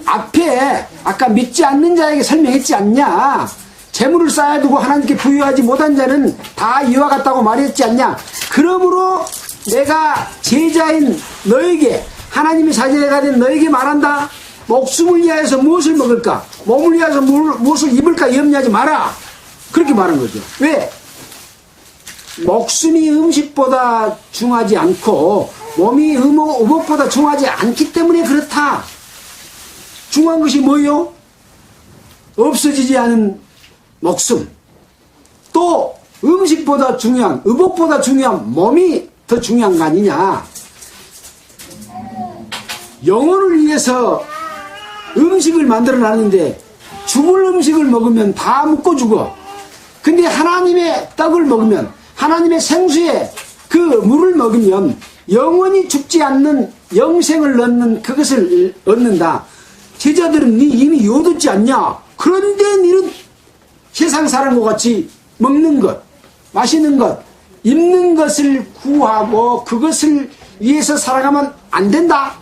[SPEAKER 1] 앞에 아까 믿지 않는 자에게 설명했지 않냐? 재물을 쌓아두고 하나님께 부유하지 못한 자는 다 이와 같다고 말했지 않냐? 그러므로 내가 제자인 너에게 하나님의 자녀가 된 너에게 말한다. 목숨을 위하여서 무엇을 먹을까? 몸을 위하여서 무엇을 입을까? 염려하지 마라. 그렇게 말한 거죠. 왜? 목숨이 음식보다 중하지 않고 몸이 의복보다 중하지 않기 때문에 그렇다. 중요한 것이 뭐예요? 없어지지 않은 목숨. 또 음식보다 중요한, 의복보다 중요한 몸이 더 중요한 거 아니냐. 영혼을 위해서 음식을 만들어 놨는데 죽을 음식을 먹으면 다 묻고 죽어. 근데 하나님의 떡을 먹으면, 하나님의 생수에 그 물을 먹으면 영원히 죽지 않는 영생을 얻는 그것을 얻는다. 제자들은 네 이미 요뒀지 않냐? 그런데 너는 세상 사람과 같이 먹는 것, 마시는 것, 있는 것을 구하고 그것을 위해서 살아가면 안 된다.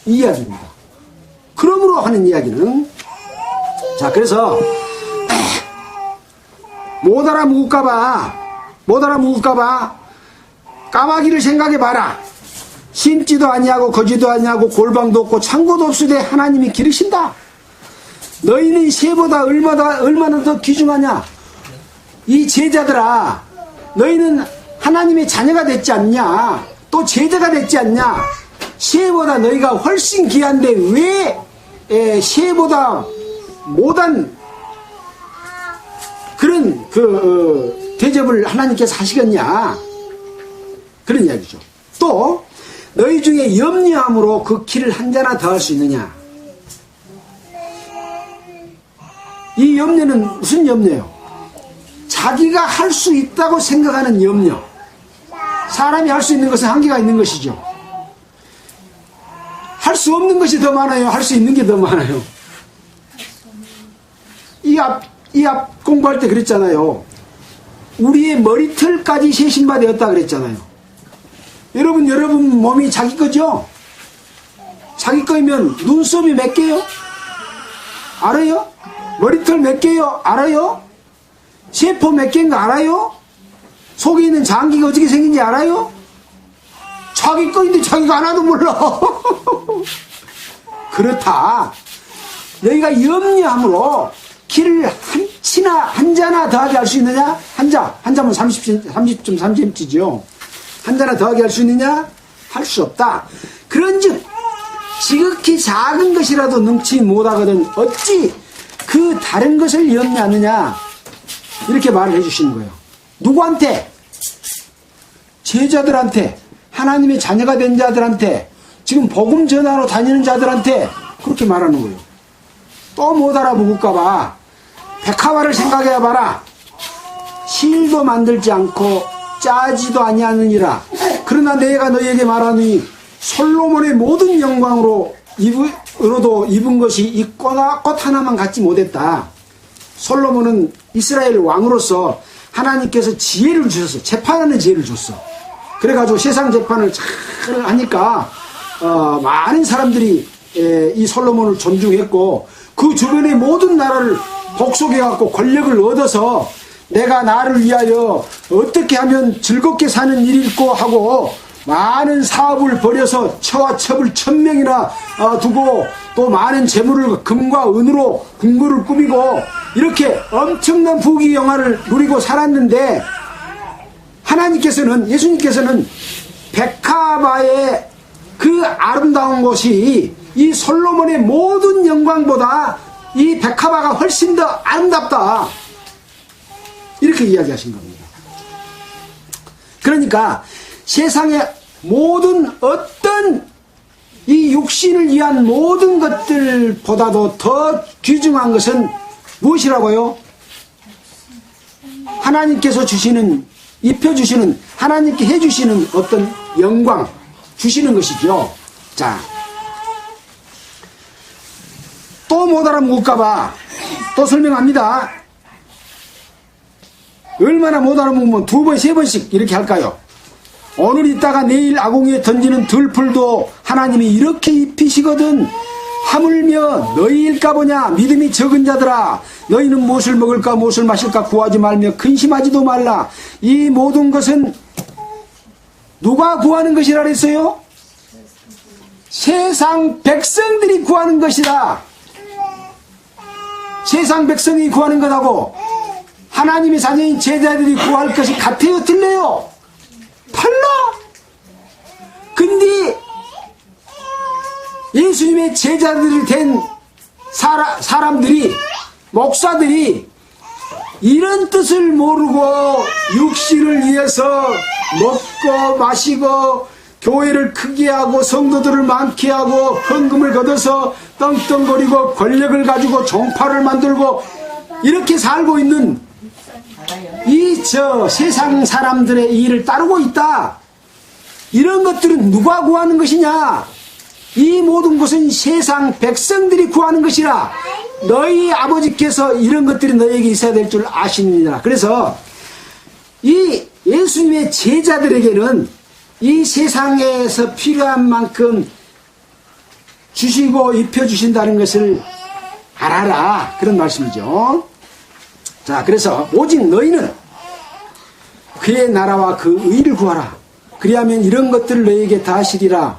[SPEAKER 1] 이 이야기입니다. 그러므로 하는 이야기는, 자, 그래서 못 알아먹을까봐 까마귀를 생각해봐라. 심지도 아니하고 거지도 아니하고 골방도 없고 창고도 없으되 하나님이 기르신다. 너희는 새보다 얼마나 더 귀중하냐. 이 제자들아, 너희는 하나님의 자녀가 됐지 않냐, 또 제자가 됐지 않냐. 새보다 너희가 훨씬 귀한데 왜 새보다 못한 그런 대접을 하나님께서 하시겠냐, 그런 이야기죠. 또 너희 중에 염려함으로 그 키를 한 자나 더 할 수 있느냐. 이 염려는 무슨 염려예요? 자기가 할 수 있다고 생각하는 염려. 사람이 할 수 있는 것은 한계가 있는 것이죠. 할 수 없는 것이 더 많아요? 할 수 있는 게 더 많아요? 이 앞 공부할 때 그랬잖아요. 우리의 머리털까지 세신바 되었다 그랬잖아요. 여러분 몸이 자기 거죠? 자기 거이면 눈썹이 몇 개요? 알아요? 머리털 몇 개요? 알아요? 세포 몇 개인가 알아요? 속에 있는 장기가 어떻게 생긴지 알아요? 자기 거인데 자기가 하나도 몰라. 그렇다. 너희가 염려함으로 키를 한 자나 더하게 할 수 있느냐? 한 자면 30.3cm죠. 한 자나 더하게 할 수 있느냐? 할 수 없다. 그런즉 지극히 작은 것이라도 능치 못하거든 어찌 그 다른 것을 염려하느냐, 이렇게 말을 해주시는 거예요. 누구한테? 제자들한테, 하나님의 자녀가 된 자들한테, 지금 복음 전하러 다니는 자들한테 그렇게 말하는 거예요. 또 못 알아먹을까봐 백화화를 생각해봐라. 실도 만들지 않고 짜지도 아니하느니라. 그러나 내가 너희에게 말하니 솔로몬의 모든 영광으로도 입은 것이 이 꽃 하나만 갖지 못했다. 솔로몬은 이스라엘 왕으로서 하나님께서 지혜를 주셨어. 재판하는 지혜를 줬어. 그래가지고 세상 재판을 잘 하니까 많은 사람들이 이 솔로몬을 존중했고, 그 주변의 모든 나라를 복속해갖고 권력을 얻어서 내가 나를 위하여 어떻게 하면 즐겁게 사는 일일꼬 하고 많은 사업을 벌여서 처와 첩을 1000명이나 두고, 또 많은 재물을 금과 은으로 궁궐을 꾸미고 이렇게 엄청난 부귀영화를 누리고 살았는데, 하나님께서는, 예수님께서는 백합화의 그 아름다운 것이 이 솔로몬의 모든 영광보다 이 백합화가 훨씬 더 아름답다, 이렇게 이야기하신 겁니다. 그러니까 세상의 모든 어떤 이 육신을 위한 모든 것들보다도 더 귀중한 것은 무엇이라고요? 하나님께서 주시는, 입혀주시는, 하나님께 해주시는 어떤 영광 주시는 것이죠. 자, 또 못 알아먹을까봐 또 설명합니다. 얼마나 못 알아먹으면 2번, 3번씩 이렇게 할까요? 오늘 있다가 내일 아궁이에 던지는 들풀도 하나님이 이렇게 입히시거든. 하물며 너희일까 보냐. 믿음이 적은 자들아, 너희는 무엇을 먹을까 무엇을 마실까 구하지 말며 근심하지도 말라. 이 모든 것은 누가 구하는 것이라 그랬어요? 세상 백성들이 구하는 것이다. 세상 백성이 구하는 것하고 하나님의 자녀인 제자들이 구할 것이 같아요, 틀려요? 달라. 근데 예수님의 제자들이 된 사람들이, 목사들이 이런 뜻을 모르고 육신을 위해서 먹고 마시고 교회를 크게 하고 성도들을 많게 하고 헌금을 걷어서 떵떵거리고 권력을 가지고 종파를 만들고 이렇게 살고 있는 이 세상 사람들의 일을 따르고 있다. 이런 것들은 누가 구하는 것이냐? 이 모든 것은 세상 백성들이 구하는 것이라. 너희 아버지께서 이런 것들이 너에게 있어야 될 줄 아시느니라. 그래서 이 예수님의 제자들에게는 이 세상에서 필요한 만큼 주시고 입혀주신다는 것을 알아라. 그런 말씀이죠. 자, 그래서 오직 너희는 그의 나라와 그 의를 구하라. 그리하면 이런 것들을 너희에게 다 하시리라.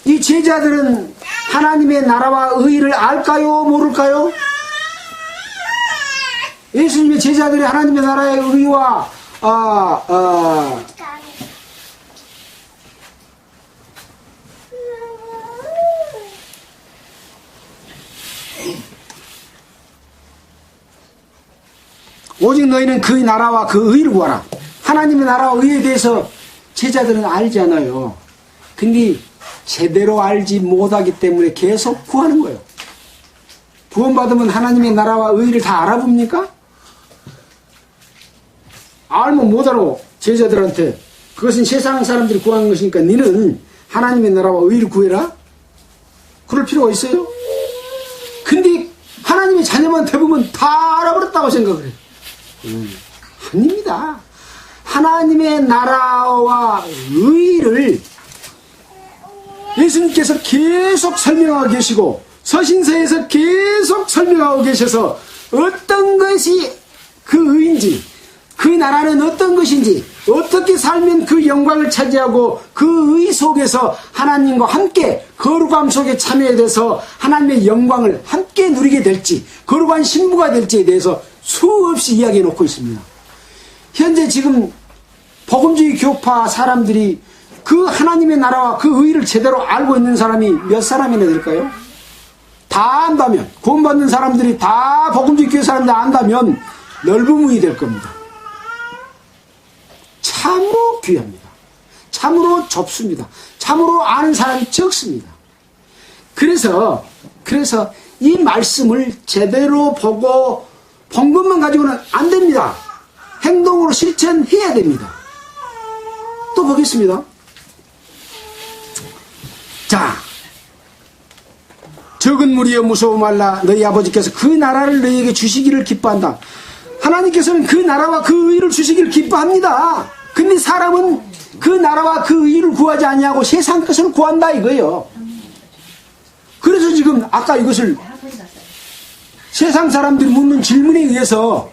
[SPEAKER 1] 이 제자들은 하나님의 나라와 의를 알까요? 모를까요? 예수님의 제자들이 하나님의 나라의 의와 오직 너희는 그의 나라와 그 의를 구하라. 하나님의 나라와 의에 대해서 제자들은 알지 않아요. 근데 제대로 알지 못하기 때문에 계속 구하는 거예요. 구원받으면 하나님의 나라와 의를 다 알아봅니까? 알면 못 알아. 제자들한테 그것은 세상 사람들이 구하는 것이니까 너는 하나님의 나라와 의를 구해라? 그럴 필요가 있어요? 근데 하나님의 자녀만 대부분 다 알아버렸다고 생각을 해요. 아닙니다. 하나님의 나라와 의를 예수님께서 계속 설명하고 계시고 서신서에서 계속 설명하고 계셔서 어떤 것이 그 의인지, 그 나라는 어떤 것인지, 어떻게 살면 그 영광을 차지하고 그 의 속에서 하나님과 함께 거룩함 속에 참여돼서 하나님의 영광을 함께 누리게 될지, 거룩한 신부가 될지에 대해서 수없이 이야기해 놓고 있습니다. 현재 지금 복음주의 교파 사람들이 그 하나님의 나라와 그 의를 제대로 알고 있는 사람이 몇 사람이나 될까요? 다 안다면, 구원받는 사람들이 다 복음주의 교회 사람들 안다면 넓음이 될 겁니다. 참으로 귀합니다. 참으로 좁습니다. 참으로 아는 사람이 적습니다. 그래서 이 말씀을 제대로 보고 본 것만 가지고는 안 됩니다. 행동으로 실천해야 됩니다. 또 보겠습니다. 자, 적은 무리여 무서워 말라. 너희 아버지께서 그 나라를 너희에게 주시기를 기뻐한다. 하나님께서는 그 나라와 그 의를 주시기를 기뻐합니다. 근데 사람은 그 나라와 그 의를 구하지 아니하고 세상 것을 구한다 이거예요. 그래서 지금 아까 이것을 세상 사람들이 묻는 질문에 의해서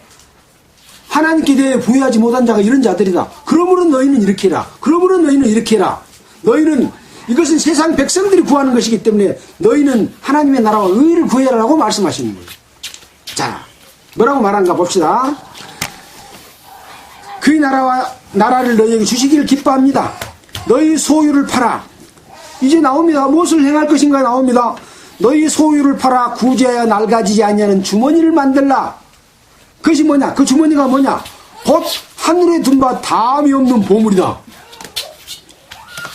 [SPEAKER 1] 하나님께 대해 부여하지 못한 자가 이런 자들이다. 그러므로 너희는 이렇게 해라. 그러므로 너희는 이렇게 해라. 너희는 이것은 세상 백성들이 구하는 것이기 때문에 너희는 하나님의 나라와 의를 구해라라고 말씀하시는 거예요. 자, 뭐라고 말한가 봅시다. 그 나라를 너희에게 주시기를 기뻐합니다. 너희 소유를 팔아. 이제 나옵니다. 무엇을 행할 것인가 나옵니다. 너희 소유를 팔아 구제하여 낡아지지 아니하는 주머니를 만들라. 그것이 뭐냐? 그 주머니가 뭐냐? 곧 하늘에 둔 바 다음이 없는 보물이다.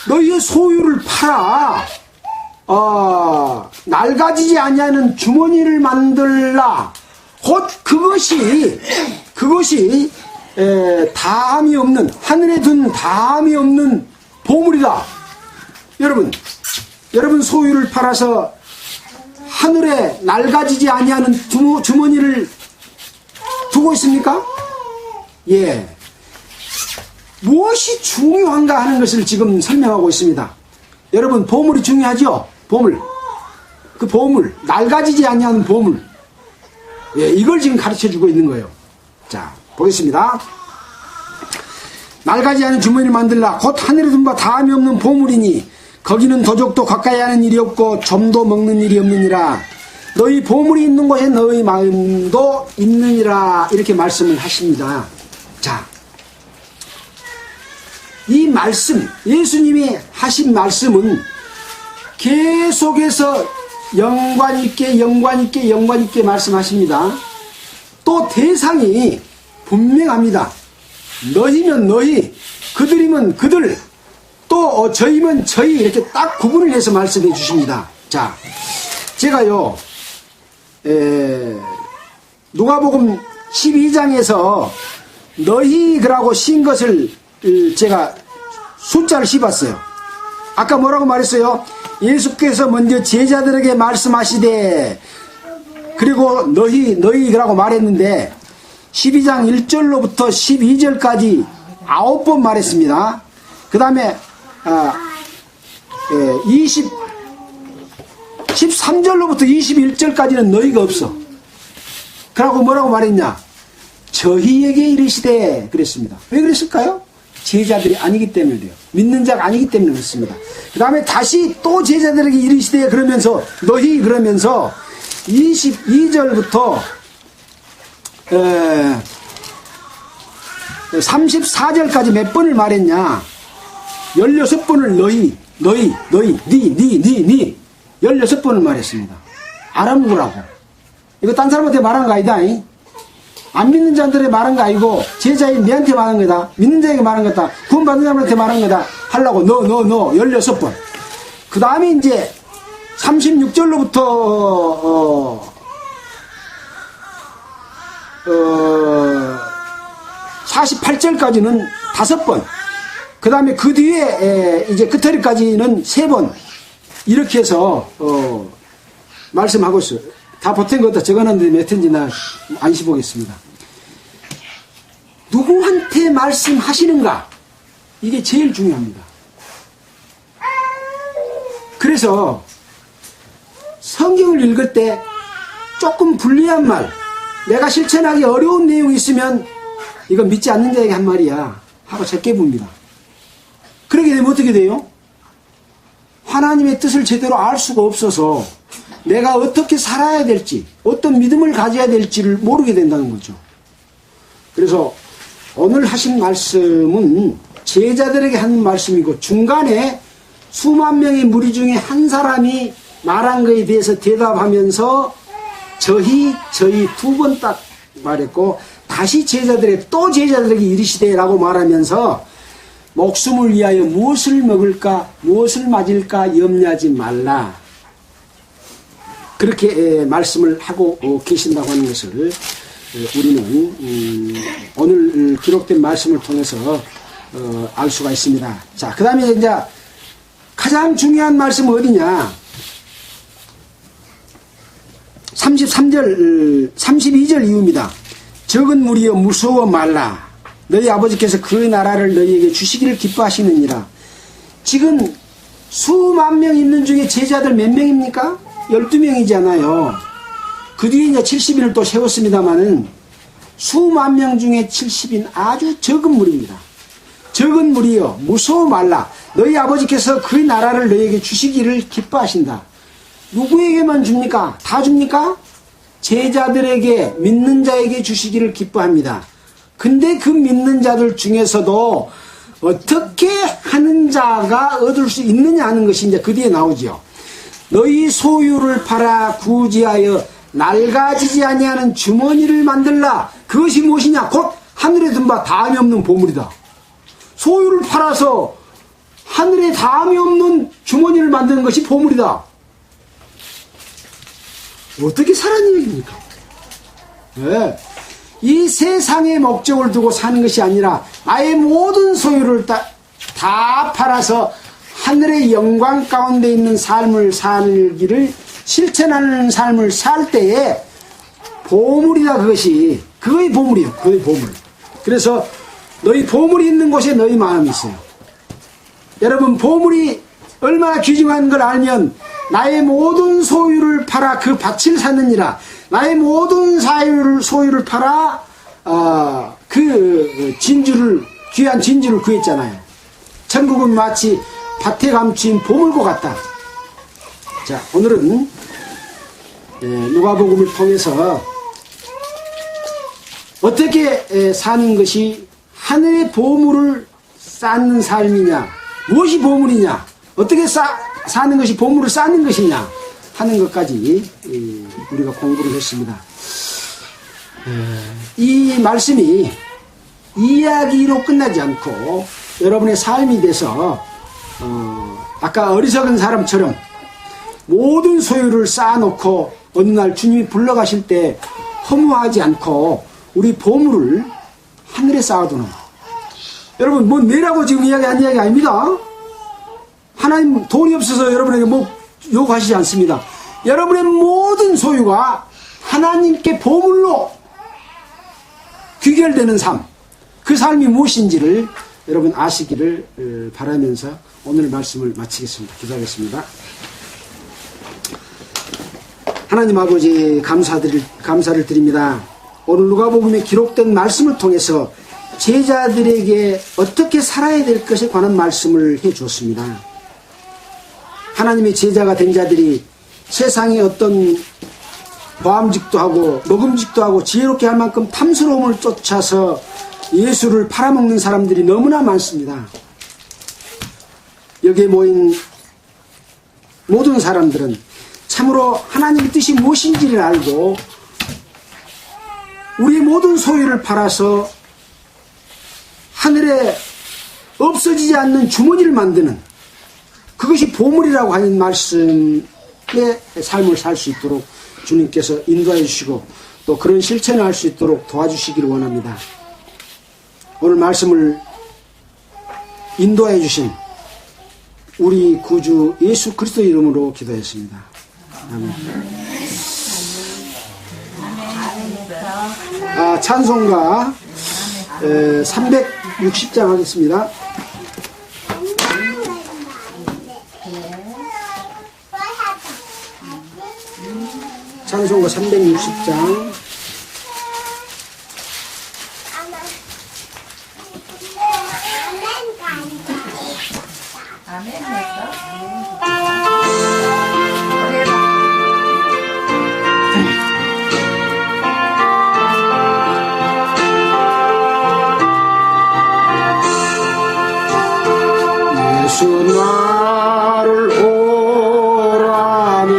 [SPEAKER 1] 너희의 소유를 팔아 낡아지지 아니하는 주머니를 만들라. 곧 그것이 다함이 없는, 하늘에 둔 다함이 없는 보물이다. 여러분 소유를 팔아서 하늘에 낡아지지 아니하는 주머니를 두고 있습니까? 예. 무엇이 중요한가 하는 것을 지금 설명하고 있습니다. 여러분, 보물이 중요하죠? 보물. 그 보물, 낡아지지 아니하는 보물. 예, 이걸 지금 가르쳐 주고 있는 거예요. 자, 보겠습니다. 낡아지지 않은 주머니를 만들라. 곧 하늘에 둔 바 다함이 없는 보물이니 거기는 도적도 가까이 하는 일이 없고 점도 먹는 일이 없느니라. 너희 보물이 있는 곳에 너희 마음도 있느니라. 이렇게 말씀을 하십니다. 자, 이 말씀, 예수님이 하신 말씀은 계속해서 연관있게 말씀하십니다. 또 대상이 분명합니다. 너희면 너희, 그들이면 그들, 또 저희면 저희, 이렇게 딱 구분을 해서 말씀해 주십니다. 자, 제가요, 누가복음 12장에서 너희라고 신 것을 제가 숫자를 씹었어요. 아까 뭐라고 말했어요? 예수께서 먼저 제자들에게 말씀하시되, 그리고 너희라고 말했는데 12장 1절로부터 12절까지 9번 말했습니다. 그 다음에 13절로부터 21절까지는 너희가 없어. 그러고 뭐라고 말했냐? 저희에게 이르시되 그랬습니다. 왜 그랬을까요? 제자들이 아니기 때문에 그래요. 믿는 자가 아니기 때문에 그렇습니다. 그 다음에 다시 또 제자들에게 이르시되 그러면서 너희 그러면서 22절부터 34절까지 몇 번을 말했냐? 16번을 너희 16번을 말했습니다. 알아먹으라고. 이거 딴 사람한테 말한 거 아니다. 안 믿는 자들에 말한 거 아니고 제자인 내한테 말한 거다. 믿는 자에게 말한 거다. 구원받는 사람한테 말한 거다. 하려고 너 16번. 그 다음에 이제 36절로부터 48절까지는 5번. 그 다음에 그 뒤에 이제 끝터리까지는 3번. 이렇게 해서 말씀하고 있어요. 다 보탠 것도 적어놨는데 몇 회인지 나 안시 보겠습니다. 누구한테 말씀하시는가? 이게 제일 중요합니다. 그래서 성경을 읽을 때 조금 불리한 말, 내가 실천하기 어려운 내용이 있으면 이건 믿지 않는 자에게 한 말이야 하고 적게 봅니다. 그러게 되면 어떻게 돼요? 하나님의 뜻을 제대로 알 수가 없어서 내가 어떻게 살아야 될지, 어떤 믿음을 가져야 될지를 모르게 된다는 거죠. 그래서 오늘 하신 말씀은 제자들에게 한 말씀이고 중간에 수만 명의 무리 중에 한 사람이 말한 것에 대해서 대답하면서 저희 2번 딱 말했고 다시 또 제자들에게 이르시되라고 말하면서 목숨을 위하여 무엇을 먹을까 무엇을 맞을까 염려하지 말라. 그렇게 말씀을 하고 계신다고 하는 것을 우리는 오늘 기록된 말씀을 통해서 알 수가 있습니다. 자, 그 다음에 이제 가장 중요한 말씀은 어디냐? 32절 이후입니다. 적은 무리여 무서워 말라. 너희 아버지께서 그 나라를 너희에게 주시기를 기뻐하시느니라. 지금 수만 명 있는 중에 제자들 몇 명입니까? 12명이잖아요. 그 뒤에 이제 70인을 또 세웠습니다만은 수만 명 중에 70인 아주 적은 무리입니다. 적은 무리여 무서워 말라. 너희 아버지께서 그 나라를 너희에게 주시기를 기뻐하신다. 누구에게만 줍니까? 다 줍니까? 제자들에게 믿는 자에게 주시기를 기뻐합니다. 근데 그 믿는 자들 중에서도 어떻게 하는 자가 얻을 수 있느냐 하는 것이 이제 그 뒤에 나오죠. 너희 소유를 팔아 구지하여 낡아지지 아니하는 주머니를 만들라. 그것이 무엇이냐? 곧 하늘에 든 바 다함이 없는 보물이다. 소유를 팔아서 하늘에 다함이 없는 주머니를 만드는 것이 보물이다. 어떻게 사는 얘기입니까? 네. 이 세상의 목적을 두고 사는 것이 아니라 나의 모든 소유를 다 팔아서 하늘의 영광 가운데 있는 삶을 살기를 실천하는 삶을 살 때에 보물이다. 그거의 보물이에요. 그거의 보물. 그래서 너희 보물이 있는 곳에 너희 마음이 있어요. 여러분 보물이 얼마나 귀중한 걸 알면 나의 모든 소유를 팔아 그 밭을 샀느니라. 나의 모든 소유를 팔아 그 진주를 귀한 진주를 구했잖아요. 천국은 마치 밭에 감춘 보물과 같다. 자, 오늘은 누가복음을 통해서 어떻게 사는 것이 하늘의 보물을 쌓는 삶이냐, 무엇이 보물이냐, 어떻게 사는 것이 보물을 쌓는 것이냐 하는 것까지 우리가 공부를 했습니다. 이 말씀이 이야기로 끝나지 않고 여러분의 삶이 돼서 아까 어리석은 사람처럼 모든 소유를 쌓아놓고 어느 날 주님이 불러가실 때 허무하지 않고 우리 보물을 하늘에 쌓아두는. 여러분 뭐 내라고 지금 이야기한 이야기 아닙니다. 하나님 돈이 없어서 여러분에게 뭐 요구하시지 않습니다. 여러분의 모든 소유가 하나님께 보물로 귀결되는 삶, 그 그 삶이 무엇인지를 여러분 아시기를 바라면서 오늘 말씀을 마치겠습니다. 기도하겠습니다. 하나님 아버지 감사를 드립니다. 오늘 누가복음에 기록된 말씀을 통해서 제자들에게 어떻게 살아야 될 것에 관한 말씀을 해 주었습니다. 하나님의 제자가 된 자들이 세상에 어떤 보암직도 하고 먹음직도 하고 지혜롭게 할 만큼 탐스러움을 쫓아서 예수를 팔아먹는 사람들이 너무나 많습니다. 여기에 모인 모든 사람들은 참으로 하나님의 뜻이 무엇인지를 알고 우리의 모든 소유를 팔아서 하늘에 없어지지 않는 주머니를 만드는 그것이 보물이라고 하는 말씀의 삶을 살 수 있도록 주님께서 인도해 주시고 또 그런 실천을 할 수 있도록 도와주시기를 원합니다. 오늘 말씀을 인도해 주신 우리 구주 예수 그리스도 이름으로 기도했습니다. 아멘. 찬송가 360장 하겠습니다. 찬송가 360장. 예수 나를 오라네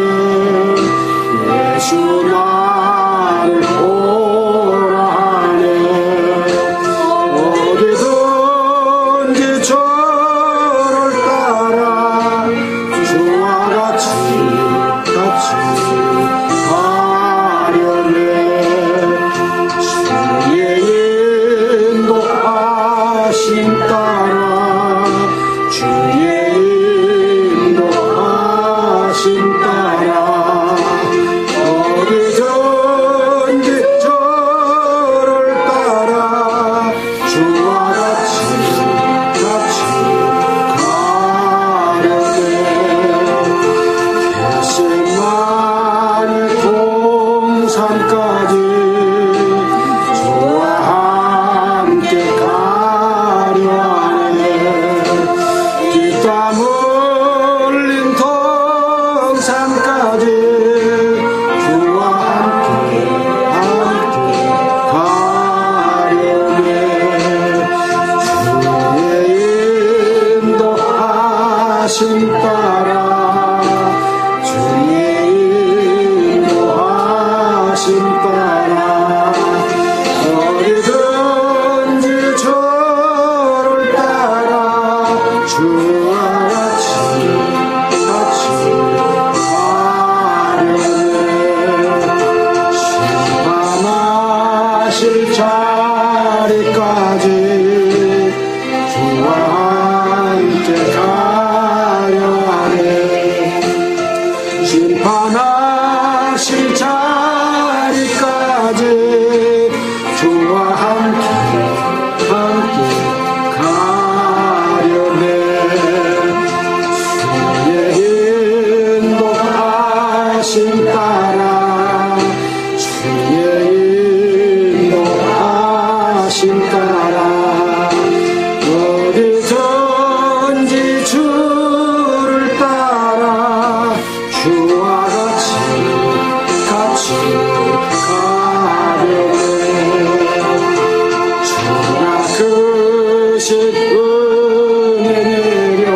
[SPEAKER 1] 예수 나를 오라네 어디든지 저를 따라 주와 같이 가려네 주의 인도하심 따라 주의 인도하심 따라 어디든지 저를 따라 주와 같이 가려네 겟세마네 동산까지 주와 함께 가려 하네 땀 흘린 동산까지 주와 함께 가려네 주의 인도하심 따라 주의 인도하심 따라 어디든지 저를 따라 주와 같이 가려네 심판하실 자리까지 주와 함께 가려 하네 심판하실 자리까지 주와 함께 가려네 주의 인도하심 따라 주의 인도하심 따라 어디든지 주를 따라 주와 같이 가려네 주나 크신 은혜 내려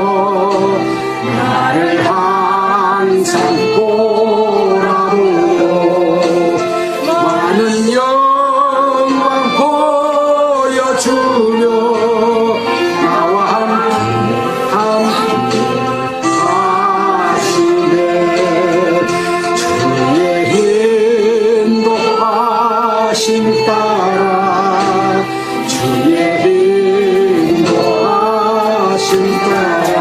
[SPEAKER 1] 나를 항상 보라보고 많은 영광 보여주며 나와 함께 하시네 주의 인도하심 따라 주의 인도하심 따라